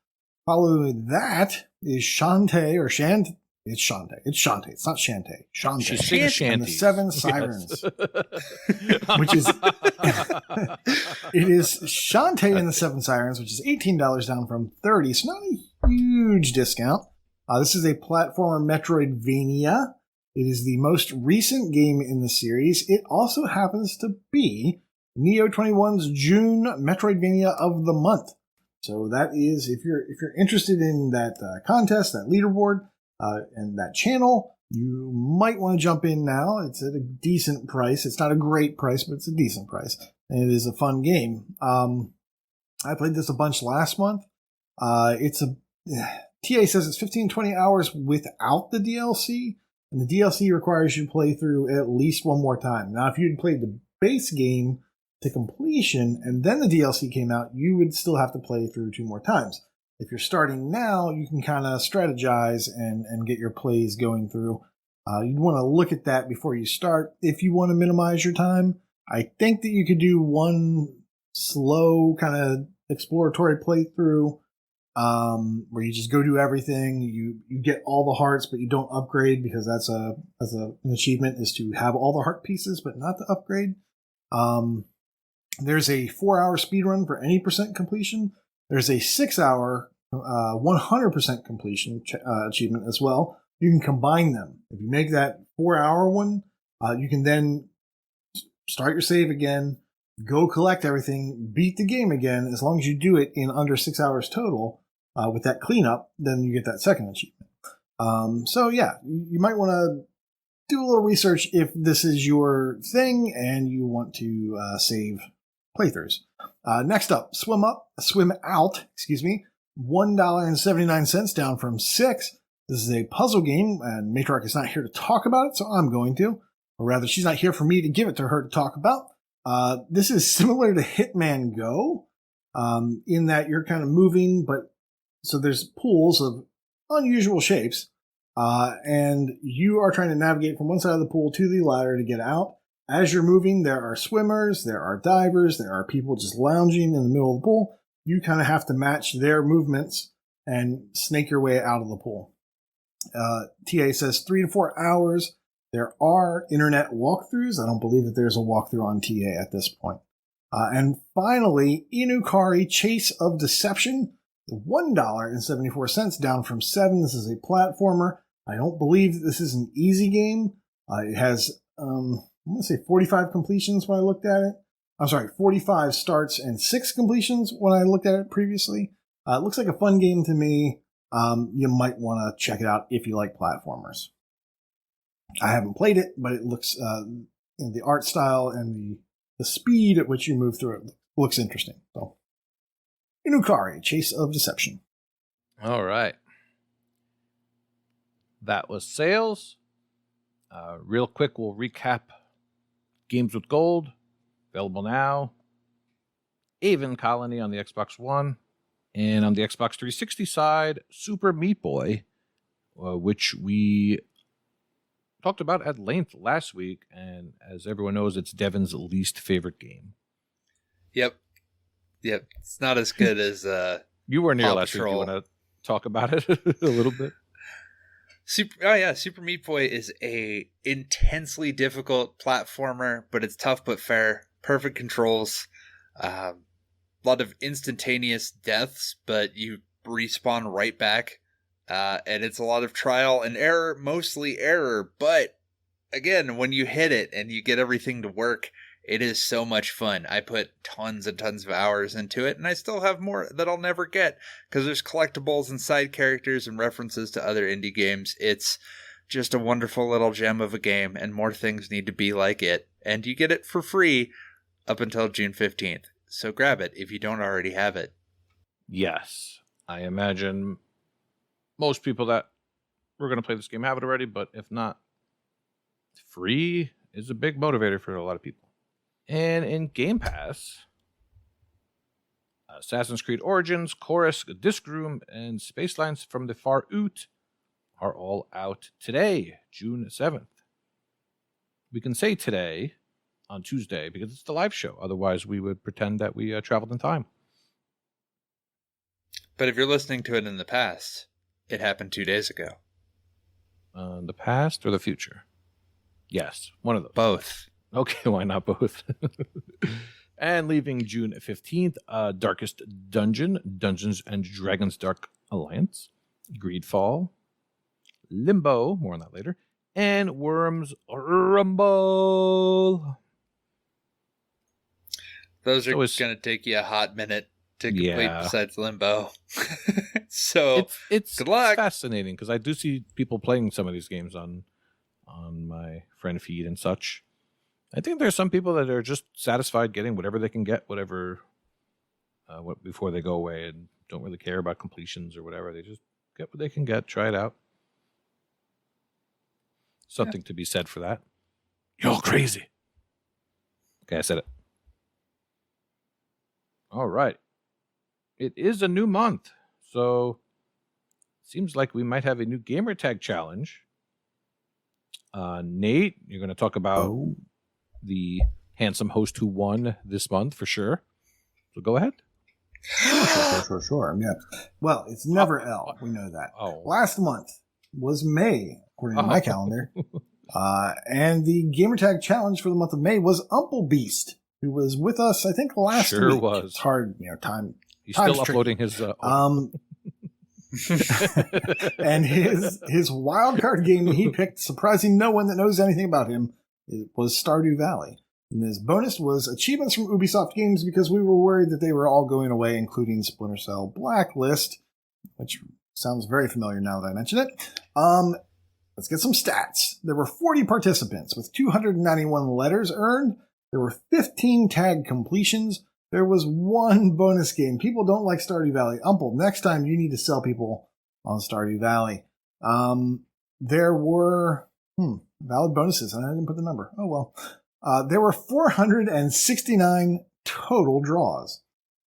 Following that is Shantae, or Shant. It's Shantae. It's Shantae. It's not Shantae. Shantae. She's singing shanties. And the Seven Sirens. Which is... it is Shantae and the Seven Sirens, which is $18 down from $30. So not a huge discount. This is a platformer Metroidvania. It is the most recent game in the series. It also happens to be Neo21's June Metroidvania of the Month. So that is, if you're interested in that contest, that leaderboard, and that channel, you might want to jump in now. It's at a decent price. It's not a great price, but it's a decent price. And it is a fun game. I played this a bunch last month. TA says it's 15-20 hours without the DLC. And the DLC requires you to play through at least one more time. Now, if you'd played the base game to completion and then the DLC came out, you would still have to play through 2 more times. If you're starting now, you can kind of strategize and get your plays going through. You'd want to look at that before you start if you want to minimize your time. I think that you could do one slow kind of exploratory playthrough where you just go do everything. You get all the hearts, but you don't upgrade because that's an achievement, is to have all the heart pieces, but not to upgrade. There's a 4-hour speedrun for any % completion. There's a 6-hour 100% completion achievement as well. You can combine them. If you make that 4-hour one, you can then start your save again, go collect everything, beat the game again. As long as you do it in under 6 hours total with that cleanup, then you get that second achievement. So yeah, you might want to do a little research if this is your thing and you want to save playthroughs. Next up, Swim Out, $1.79 down from $6. This is a puzzle game, and Matriarch is not here to talk about it, so I'm going to. Or rather, she's not here for me to give it to her to talk about. This is similar to Hitman Go, in that you're kind of moving, but so there's pools of unusual shapes, and you are trying to navigate from one side of the pool to the ladder to get out. As you're moving, there are swimmers, there are divers, there are people just lounging in the middle of the pool. You kind of have to match their movements and snake your way out of the pool. TA says 3 to 4 hours. There are internet walkthroughs. I don't believe that there's a walkthrough on TA at this point. And finally, Inukari Chase of Deception, $1.74 down from $7. This is a platformer. I don't believe that this is an easy game. It has... I'm going to say 45 completions when I looked at it. I'm sorry, 45 starts and 6 completions when I looked at it previously. It looks like a fun game to me. You might want to check it out if you like platformers. I haven't played it, but it looks, in the art style and the speed at which you move through it looks interesting. So, Inukari, Chase of Deception. All right. That was sales. Real quick, we'll recap Games with Gold, available now. Aven Colony on the Xbox One. And on the Xbox 360 side, Super Meat Boy, which we talked about at length last week. And as everyone knows, it's Devin's least favorite game. Yep. It's not as good as you weren't here last week. You want to talk about it a little bit? Super Meat Boy is a intensely difficult platformer, but it's tough but fair. Perfect controls. A lot of instantaneous deaths, but you respawn right back. And it's a lot of trial and error, mostly error. But again, when you hit it and you get everything to work, it is so much fun. I put tons and tons of hours into it, and I still have more that I'll never get because there's collectibles and side characters and references to other indie games. It's just a wonderful little gem of a game, and more things need to be like it. And you get it for free up until June 15th. So grab it if you don't already have it. Yes. I imagine most people that were going to play this game have it already, but if not, free is a big motivator for a lot of people. And in Game Pass, Assassin's Creed Origins, Chorus, Disc Room, and Space Lines from the Far Out are all out today, June 7th. We can say today on Tuesday because it's the live show. Otherwise, we would pretend that we traveled in time. But if you're listening to it in the past, it happened 2 days ago. The past or the future? Yes, one of those. Both. Okay, why not both? And leaving June 15th, Darkest Dungeon, Dungeons and Dragons Dark Alliance, Greedfall, Limbo, more on that later, and Worms Rumble. Those are going to take you a hot minute to complete besides Limbo. So it's good luck. Fascinating because I do see people playing some of these games on my friend feed and such. I think there's some people that are just satisfied getting whatever they can get, whatever before they go away, and don't really care about completions or whatever. They just get what they can get, try it out. Something to be said for that. You're crazy. Okay, I said it. All right. It is a new month, so it seems like we might have a new gamertag challenge. Nate, you're going to talk about the handsome host who won this month for sure. So go ahead. Sure. Yeah. Well, it's never L. We know that. Last month was May, according to my calendar. And the gamertag challenge for the month of May was Umplebeast, who was with us, I think, last week. Sure was. It's hard, time. He's still uploading his... and his wild card game that he picked, surprising no one that knows anything about him, was Stardew Valley. And his bonus was achievements from Ubisoft games because we were worried that they were all going away, including Splinter Cell Blacklist, which sounds very familiar now that I mention it. Let's get some stats. There were 40 participants with 291 letters earned. There were 15 tag completions. There was one bonus game. People don't like Stardew Valley. Next time you need to sell people on Stardew Valley. There were valid bonuses, and I didn't put the number. Oh, well. There were 469 total draws.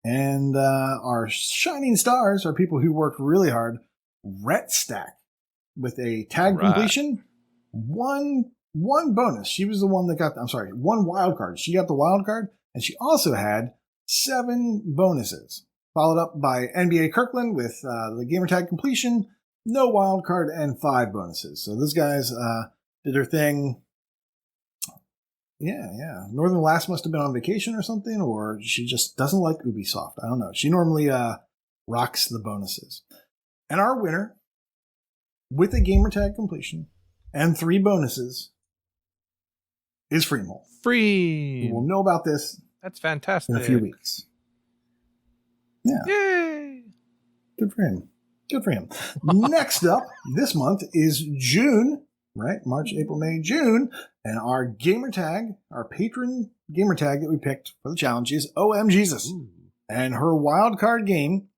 And our shining stars are people who worked really hard. Rhett Stack with a tag completion. One bonus. She was the one that got, one wild card. She got the wild card, and she also had 7 bonuses. Followed up by NBA Kirkland with the gamertag completion, no wild card, and 5 bonuses. So those guys did their thing. Yeah. Northern Lass must have been on vacation or something, or she just doesn't like Ubisoft. I don't know. She normally rocks the bonuses. And our winner, with a gamertag completion and 3 bonuses, is Freemole. Free. We will know about this. That's fantastic. In a few weeks. Yeah. Yay! Good for him. Next up this month is June, right? March, April, May, June. And our gamertag, our patron gamertag that we picked for the challenge is OMJesus. Ooh. And her wildcard game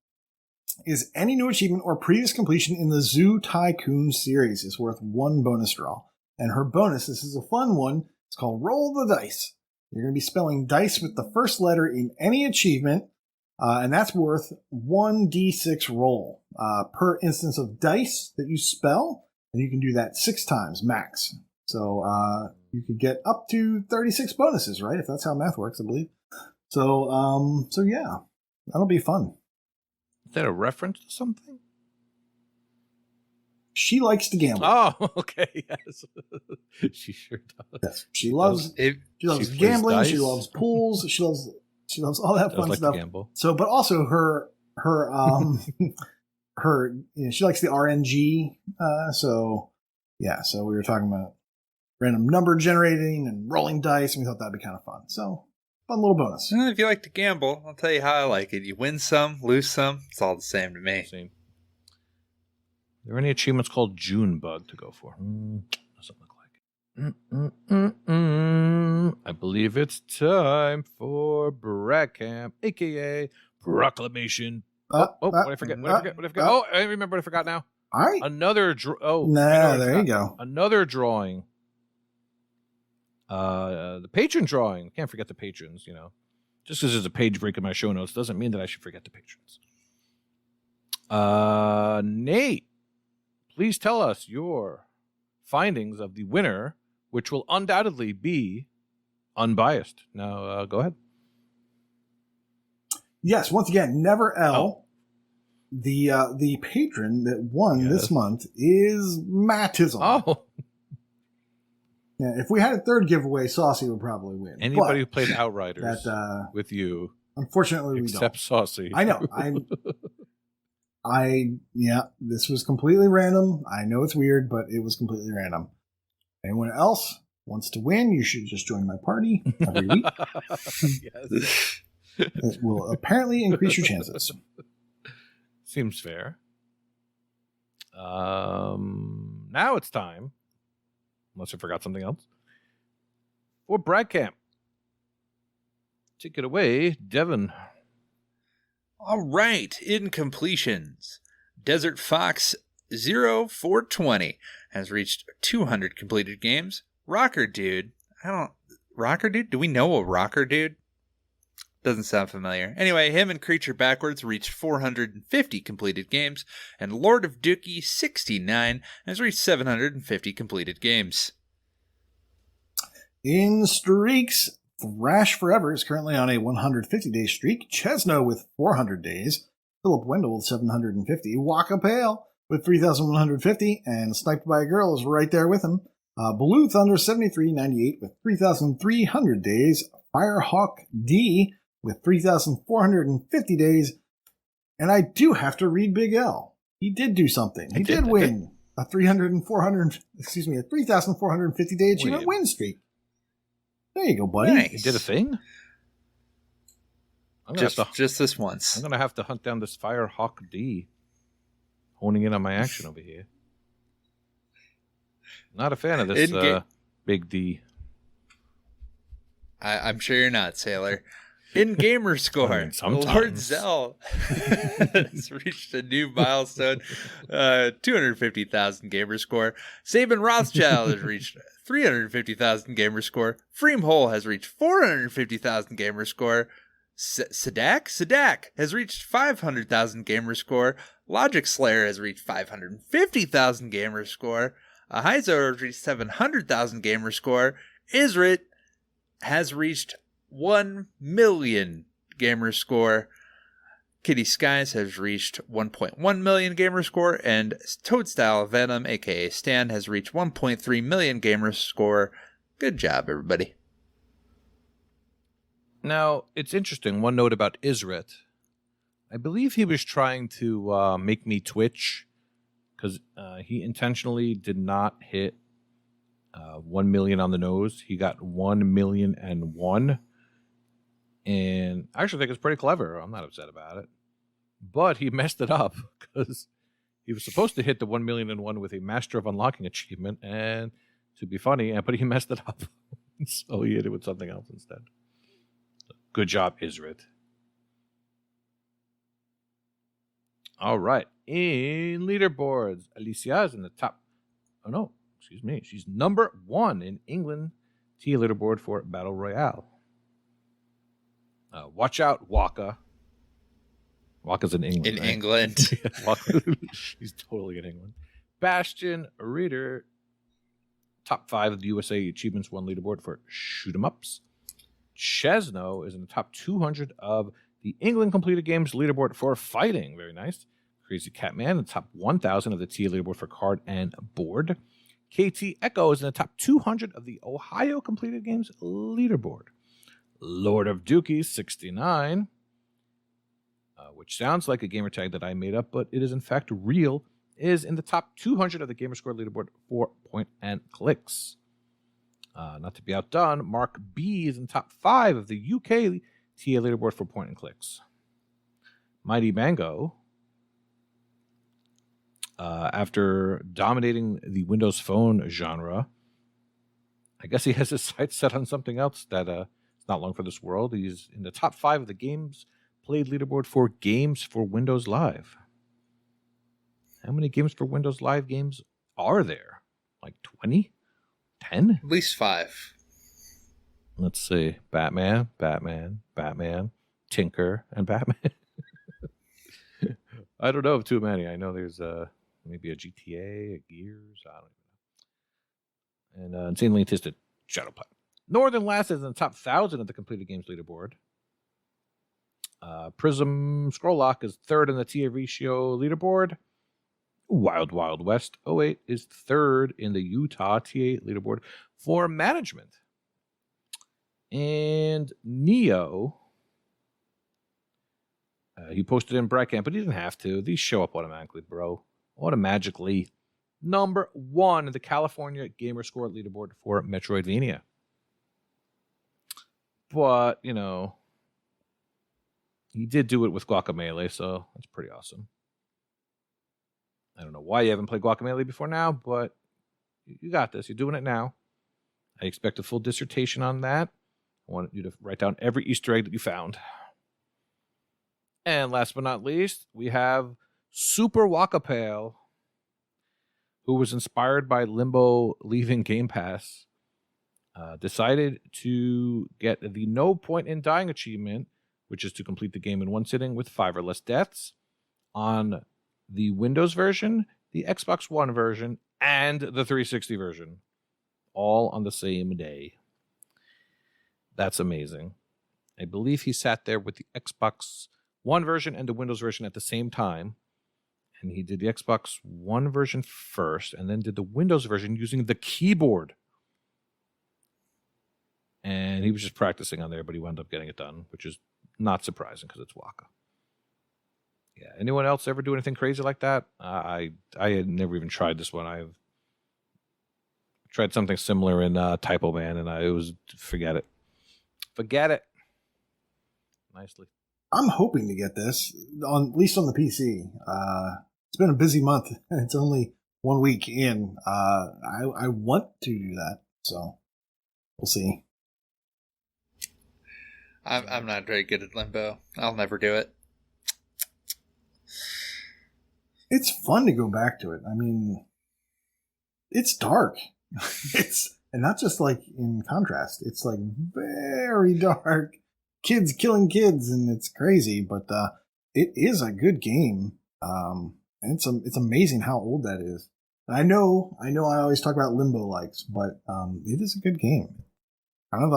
is any new achievement or previous completion in the Zoo Tycoon series. Is worth 1 bonus draw. And her bonus, this is a fun one, it's called Roll the Dice. You're going to be spelling dice with the first letter in any achievement, and that's worth 1d6 roll per instance of dice that you spell, and you can do that 6 times max. So you could get up to 36 bonuses, right? If that's how math works, I believe. So yeah, that'll be fun. Is that a reference to something? She likes to gamble. Oh, okay, yes. She sure does. Yes. She loves gambling. Dice. She loves pools. She loves all that fun stuff. Gamble. So, but also her she likes the RNG. So we were talking about random number generating and rolling dice, and we thought that'd be kind of fun. So, fun little bonus. If you like to gamble, I'll tell you how I like it. You win some, lose some. It's all the same to me. Same. there any achievements called June Bug to go for? Doesn't look like it. I believe it's time for Brad Camp, a.k.a. Proclamation. What did I forget? Oh, I remember what I forgot now. All right. Another there you go. Another drawing. The patron drawing. Can't forget the patrons, Just because there's a page break in my show notes doesn't mean that I should forget the patrons. Nate, please tell us your findings of the winner, which will undoubtedly be unbiased. Now, go ahead. Yes, once again, Never L. The patron that won this month is Mattism. Oh. Yeah, if we had a third giveaway, Saucy would probably win. Anybody who played Outriders with you. Unfortunately, we don't. Except Saucy. I know. This was completely random. I know it's weird, but it was completely random. Anyone else wants to win, you should just join my party every week. Yes. It will apparently increase your chances. Seems fair. Now it's time, unless I forgot something else, for Brad Camp. Take it away, Devin. All right, in completions, Desert Fox 0420 has reached 200 completed games. Rocker Dude, do we know a Rocker Dude? Doesn't sound familiar. Anyway, him and Creature Backwards reached 450 completed games, and Lord of Ducky 69 has reached 750 completed games. In streaks, Thrash Forever is currently on a 150-day streak. Chesno with 400 days. Philip Wendell with 750. Waka Pale with 3,150. And Sniped by a Girl is right there with him. Blue Thunder 7398 with 3,300 days. Firehawk D with 3,450 days. And I do have to read Big L. He did do something. He did win a 3,450 day achievement win streak. There you go, buddy. Nice. He did a thing? Just this once. I'm going to have to hunt down this Firehawk D. Honing in on my action over here. Not a fan of this Big D. I'm sure you're not, Sailor. In gamer score, Lord Zell has reached a new milestone, 250,000 gamer score. Sabin Rothschild has reached 350,000 gamer score. Freem Hole has reached 450,000 gamer score. Sadak has reached 500,000 gamer score. Logic Slayer has reached 550,000 gamer score. Ahizo has reached 700,000 gamer score. Isrit has reached 1 million gamer score. Kitty Skies has reached 1.1 million gamer score, and Toadstyle Venom, aka Stan, has reached 1.3 million gamer score. Good job, everybody. Now, it's interesting. One note about Isrit. I believe he was trying to make me twitch because he intentionally did not hit 1 million on the nose. He got 1,000,001. And I actually think it's pretty clever. I'm not upset about it. But he messed it up because he was supposed to hit the 1,000,001 with a Master of Unlocking achievement, and to be funny, but he messed it up. So he hit it with something else instead. Good job, Isrit. All right. In leaderboards, Alicia is in the top. Oh, no. Excuse me. She's number 1 in England tier leaderboard for Battle Royale. Watch out, Waka. Waka's in England. England. He's totally in England. Bastion Reader, top 5 of the USA Achievements 1 leaderboard for shoot 'em ups. Chesno is in the top 200 of the England completed games leaderboard for fighting. Very nice. Crazy Catman in the top 1,000 of the tier leaderboard for card and board. KT Echo is in the top 200 of the Ohio completed games leaderboard. Lord of Dookie 69, which sounds like a gamer tag that I made up, but it is in fact real, is in the top 200 of the Gamerscore leaderboard for point and clicks. Not to be outdone, Mark B is in top 5 of the UK TA leaderboard for point and clicks. Mighty Mango After dominating the Windows Phone genre, I guess he has his sights set on something else that is not long for this world. He's in the top 5 of the games played leaderboard for Games for Windows Live. How many Games for Windows Live games are there? Like 20? 10? At least 5. Let's see. Batman, Tinker, and Batman. I don't know of too many. I know there's maybe a GTA, a Gears, I don't even know. And Insanely Twisted Shadowplot. Northern Last is in the top 1,000 of the completed games leaderboard. Prism Scrolllock is 3rd in the TA ratio leaderboard. Wild Wild West 08 is 3rd in the Utah TA leaderboard for management. And Neo, he posted in Brightcamp, but he didn't have to. These show up automatically, bro. Automatically. Number 1 in the California Gamer Score leaderboard for Metroidvania. But, you know, he did do it with Guacamelee, so that's pretty awesome. I don't know why you haven't played Guacamelee before now, but you got this. You're doing it now. I expect a full dissertation on that. I want you to write down every Easter egg that you found. And last but not least, we have Super Wakapale, who was inspired by Limbo leaving Game Pass, decided to get the No Point in Dying achievement, which is to complete the game in one sitting with 5 or less deaths, on the Windows version, the Xbox One version, and the 360 version, all on the same day. That's amazing. I believe he sat there with the Xbox One version and the Windows version at the same time, and he did the Xbox One version first, and then did the Windows version using the keyboard. And he was just practicing on there, but he wound up getting it done, which is not surprising because it's Waka. Yeah. Anyone else ever do anything crazy like that? I had never even tried this one. I've tried something similar in Typo Man, and it was forget it. Forget it. Nicely. I'm hoping to get this at least on the PC. It's been a busy month, and it's only 1 week in. I want to do that, so we'll see. I'm not very good at Limbo. I'll never do it. It's fun to go back to it. I mean, it's dark. And not just like in contrast. It's like very dark. Kids killing kids, and it's crazy. But it is a good game. And it's amazing how old that is. And I know. I always talk about Limbo likes, but it is a good game. Kind of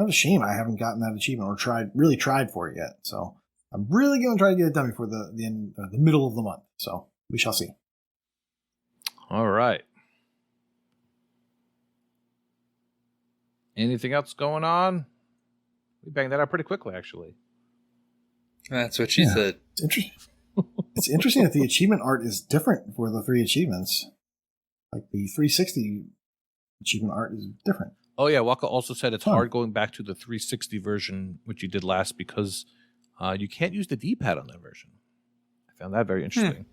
a shame I haven't gotten that achievement or really tried for it yet. So I'm really going to try to get it done before the end, the middle of the month. So we shall see. All right. Anything else going on? We banged that out pretty quickly, actually. That's what she said. It's interesting. It's interesting that the achievement art is different for the 3 achievements. Like the 360 achievement art is different. Oh, yeah. Waka also said it's hard going back to the 360 version, which you did last, because you can't use the D-pad on that version. I found that very interesting.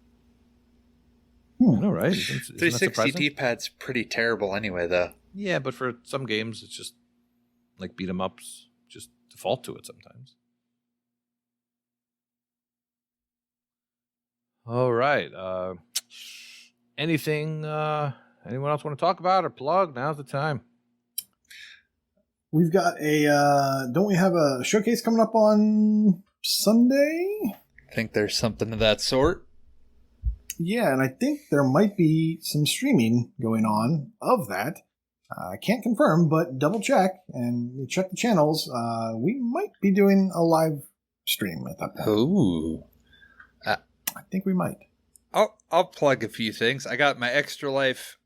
I know, right? Isn't 360 D-pad's pretty terrible anyway, though. Yeah, but for some games, it's just like beat 'em ups, just default to it sometimes. All right. Anything anyone else want to talk about or plug? Now's the time. We've got don't we have a showcase coming up on Sunday? I think there's something of that sort. Yeah, and I think there might be some streaming going on of that. I can't confirm, but double check and check the channels. We might be doing a live stream at that point. Ooh. I think we might. I'll plug a few things. I got my Extra Life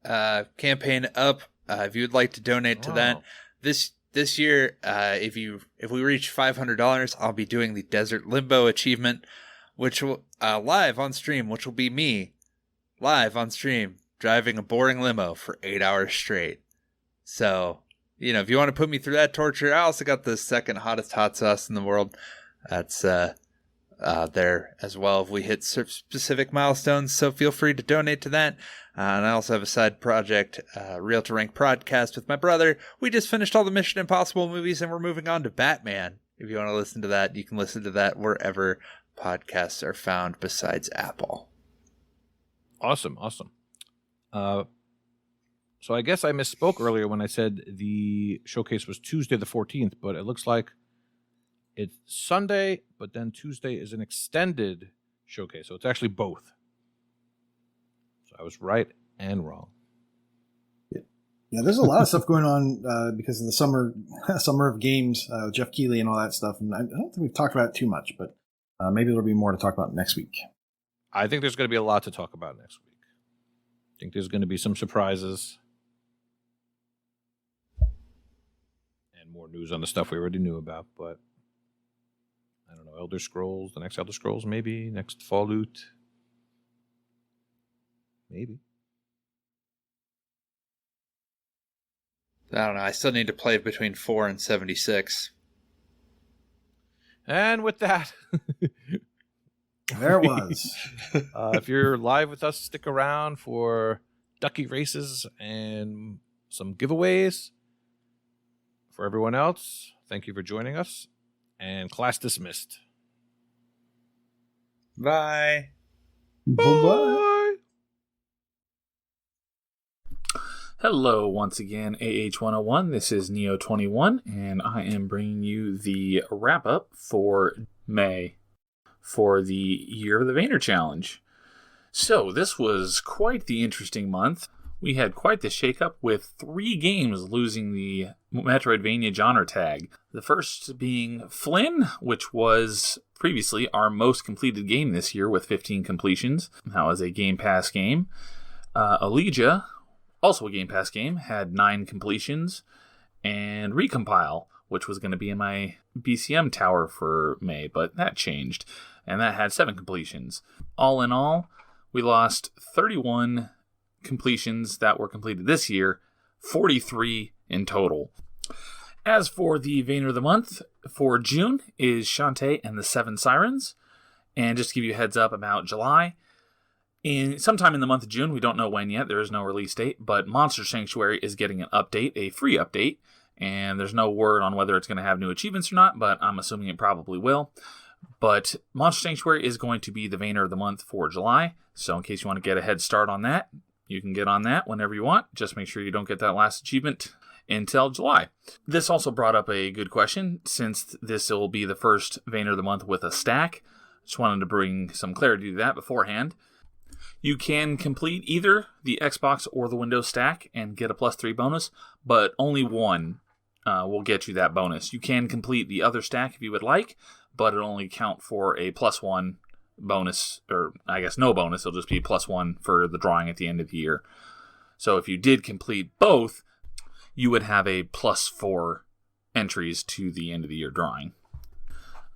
campaign up. If you would like to donate to that, this year, if we reach $500, I'll be doing the Desert Limbo achievement, which will live on stream, which will be me live on stream driving a boring limo for 8 hours straight. So, if you want to put me through that torture, I also got the second hottest hot sauce in the world. That's there as well if we hit specific milestones, so feel free to donate to that. And I also have a side project, Real to Rank Podcast with my brother. We just finished all the Mission Impossible movies and we're moving on to Batman. If you want to listen to that, you can listen to that wherever podcasts are found besides Apple. Awesome. So I guess I misspoke earlier when I said the showcase was Tuesday the 14th, but it looks like it's Sunday, but then Tuesday is an extended showcase. So it's actually both. So I was right and wrong. Yeah, there's a lot of stuff going on because of the summer of games, Jeff Keighley and all that stuff. And I don't think we've talked about it too much, but maybe there'll be more to talk about next week. I think there's going to be a lot to talk about next week. I think there's going to be some surprises. And more news on the stuff we already knew about, but I don't know, Elder Scrolls, the next Elder Scrolls, maybe, next Fallout. Maybe. I don't know, I still need to play between 4 and 76. And with that... There it was. If you're live with us, stick around for ducky races and some giveaways. For everyone else, thank you for joining us. And class dismissed. Bye. Bye-bye. Hello once again, AH101. This is Neo21, and I am bringing you the wrap-up for May for the Year of the Vayner Challenge. So, this was quite the interesting month. We had quite the shakeup with 3 games losing the Metroidvania genre tag. The first being Flynn, which was previously our most completed game this year with 15 completions. That was a Game Pass game. Elijah, also a Game Pass game, had 9 completions. And Recompile, which was going to be in my BCM tower for May, but that changed. And that had 7 completions. All in all, we lost 31 completions that were completed this year, 43 in total. As for the Vayner of the Month, for June is Shantae and the 7 Sirens. And just to give you a heads up about July, sometime in the month of June, we don't know when yet, there is no release date, but Monster Sanctuary is getting an update, a free update, and there's no word on whether it's going to have new achievements or not, but I'm assuming it probably will. But Monster Sanctuary is going to be the Vayner of the Month for July, so in case you want to get a head start on that, you can get on that whenever you want. Just make sure you don't get that last achievement until July. This also brought up a good question, since this will be the first Vayner of the Month with a stack. Just wanted to bring some clarity to that beforehand. You can complete either the Xbox or the Windows stack and get a +3 bonus, but only one will get you that bonus. You can complete the other stack if you would like, but it'll only count for a +1 bonus, or I guess no bonus, it'll just be +1 for the drawing at the end of the year. So if you did complete both, you would have a +4 entries to the end of the year drawing.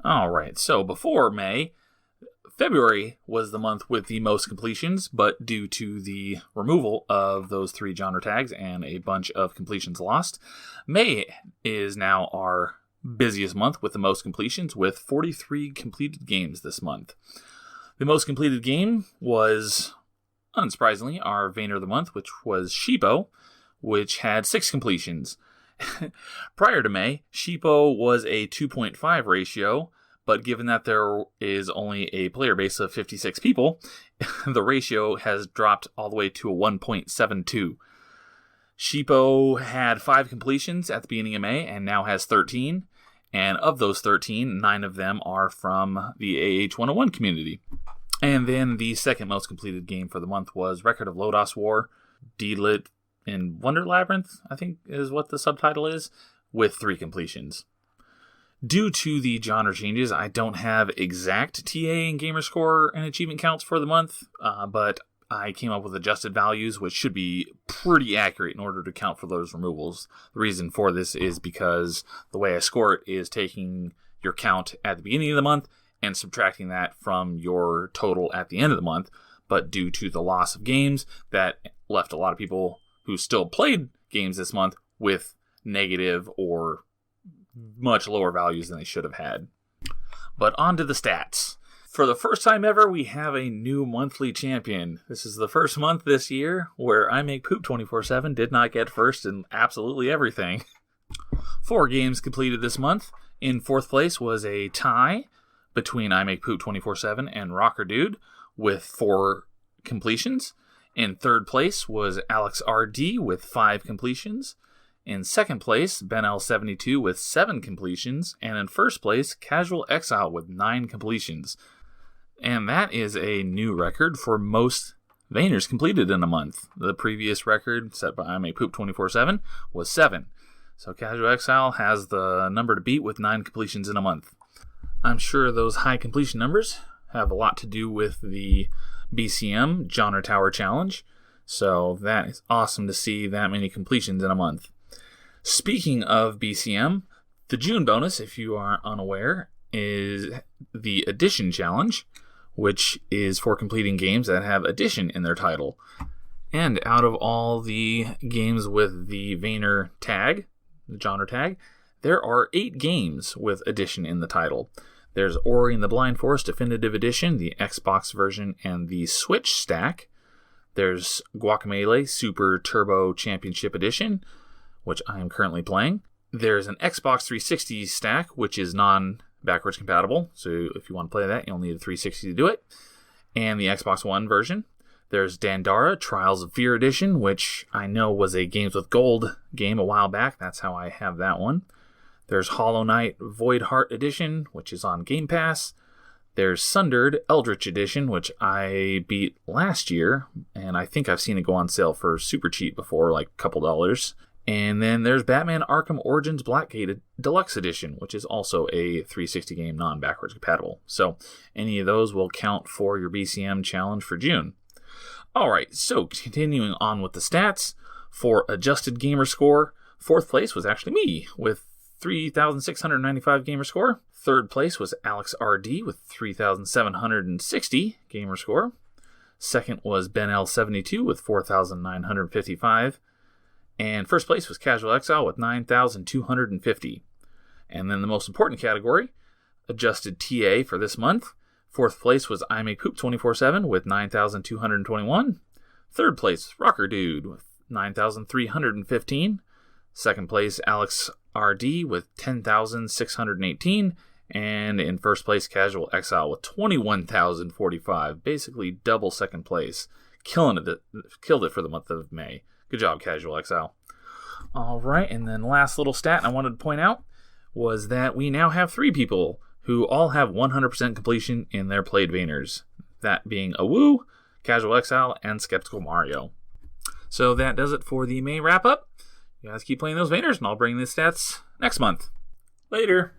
Alright, so before May, February was the month with the most completions, but due to the removal of those 3 genre tags and a bunch of completions lost, May is now our busiest month with the most completions, with 43 completed games this month. The most completed game was, unsurprisingly, our Vayner of the Month, which was Sheepo, which had 6 completions. Prior to May, Sheepo was a 2.5 ratio, but given that there is only a player base of 56 people, the ratio has dropped all the way to a 1.72. Sheepo had 5 completions at the beginning of May and now has 13. And of those 13, 9 of them are from the AH101 community. And then the second most completed game for the month was Record of Lodos War, D-Lit in Wonder Labyrinth, I think is what the subtitle is, with 3 completions. Due to the genre changes, I don't have exact TA and gamerscore and achievement counts for the month, but I came up with adjusted values, which should be pretty accurate in order to count for those removals. The reason for this is because the way I score it is taking your count at the beginning of the month and subtracting that from your total at the end of the month. But due to the loss of games, that left a lot of people who still played games this month with negative or much lower values than they should have had. But on to the stats. For the first time ever, we have a new monthly champion. This is the first month this year where I Make Poop 24/7 did not get first in absolutely everything. 4 games completed this month. In 4th place was a tie between I Make Poop 24/7 and Rocker Dude with 4 completions. In 3rd place was Alex RD with 5 completions. In 2nd place, BenL72 with 7 completions. And in 1st place, Casual Exile with 9 completions. And that is a new record for most Vayners completed in a month. The previous record set by I Make Poop 24/7 was 7. So Casual Exile has the number to beat with 9 completions in a month. I'm sure those high completion numbers have a lot to do with the BCM Genre Tower Challenge. So that is awesome to see that many completions in a month. Speaking of BCM, the June bonus, if you are unaware, is the Addition Challenge, which is for completing games that have addition in their title. And out of all the games with the Vayner tag, the genre tag, there are 8 games with addition in the title. There's Ori and the Blind Forest Definitive Edition, the Xbox version, and the Switch stack. There's Guacamelee Super Turbo Championship Edition, which I am currently playing. There's an Xbox 360 stack, which is non-backwards compatible, so if you want to play that, you'll need a 360 to do it. And the Xbox One version. There's Dandara Trials of Fear Edition, which I know was a Games with Gold game a while back. That's how I have that one. There's Hollow Knight Void Heart Edition, which is on Game Pass. There's Sundered Eldritch Edition, which I beat last year, and I think I've seen it go on sale for super cheap before, like a couple dollars. And then there's Batman Arkham Origins Blackgate Deluxe Edition, which is also a 360 game non-backwards compatible. So any of those will count for your BCM challenge for June. Alright, so continuing on with the stats, for adjusted gamer score, 4th place was actually me with 3,695 gamer score. 3rd place was Alex RD with 3,760 gamer score. 2nd was BenL72 with 4,955. And 1st place was Casual Exile with 9,250. And then the most important category, adjusted TA for this month. 4th place was I Make Poop 24/7 with 9,221. 3rd place, Rocker Dude with 9,315. 2nd place, Alex RD with 10,618. And in 1st place, Casual Exile with 21,045. Basically double 2nd place. Killed it for the month of May. Good job, Casual Exile. All right, and then last little stat I wanted to point out was that we now have 3 people who all have 100% completion in their played Vayners. That being Awoo, Casual Exile, and Skeptical Mario. So that does it for the May wrap-up. You guys keep playing those Vayners, and I'll bring the stats next month. Later.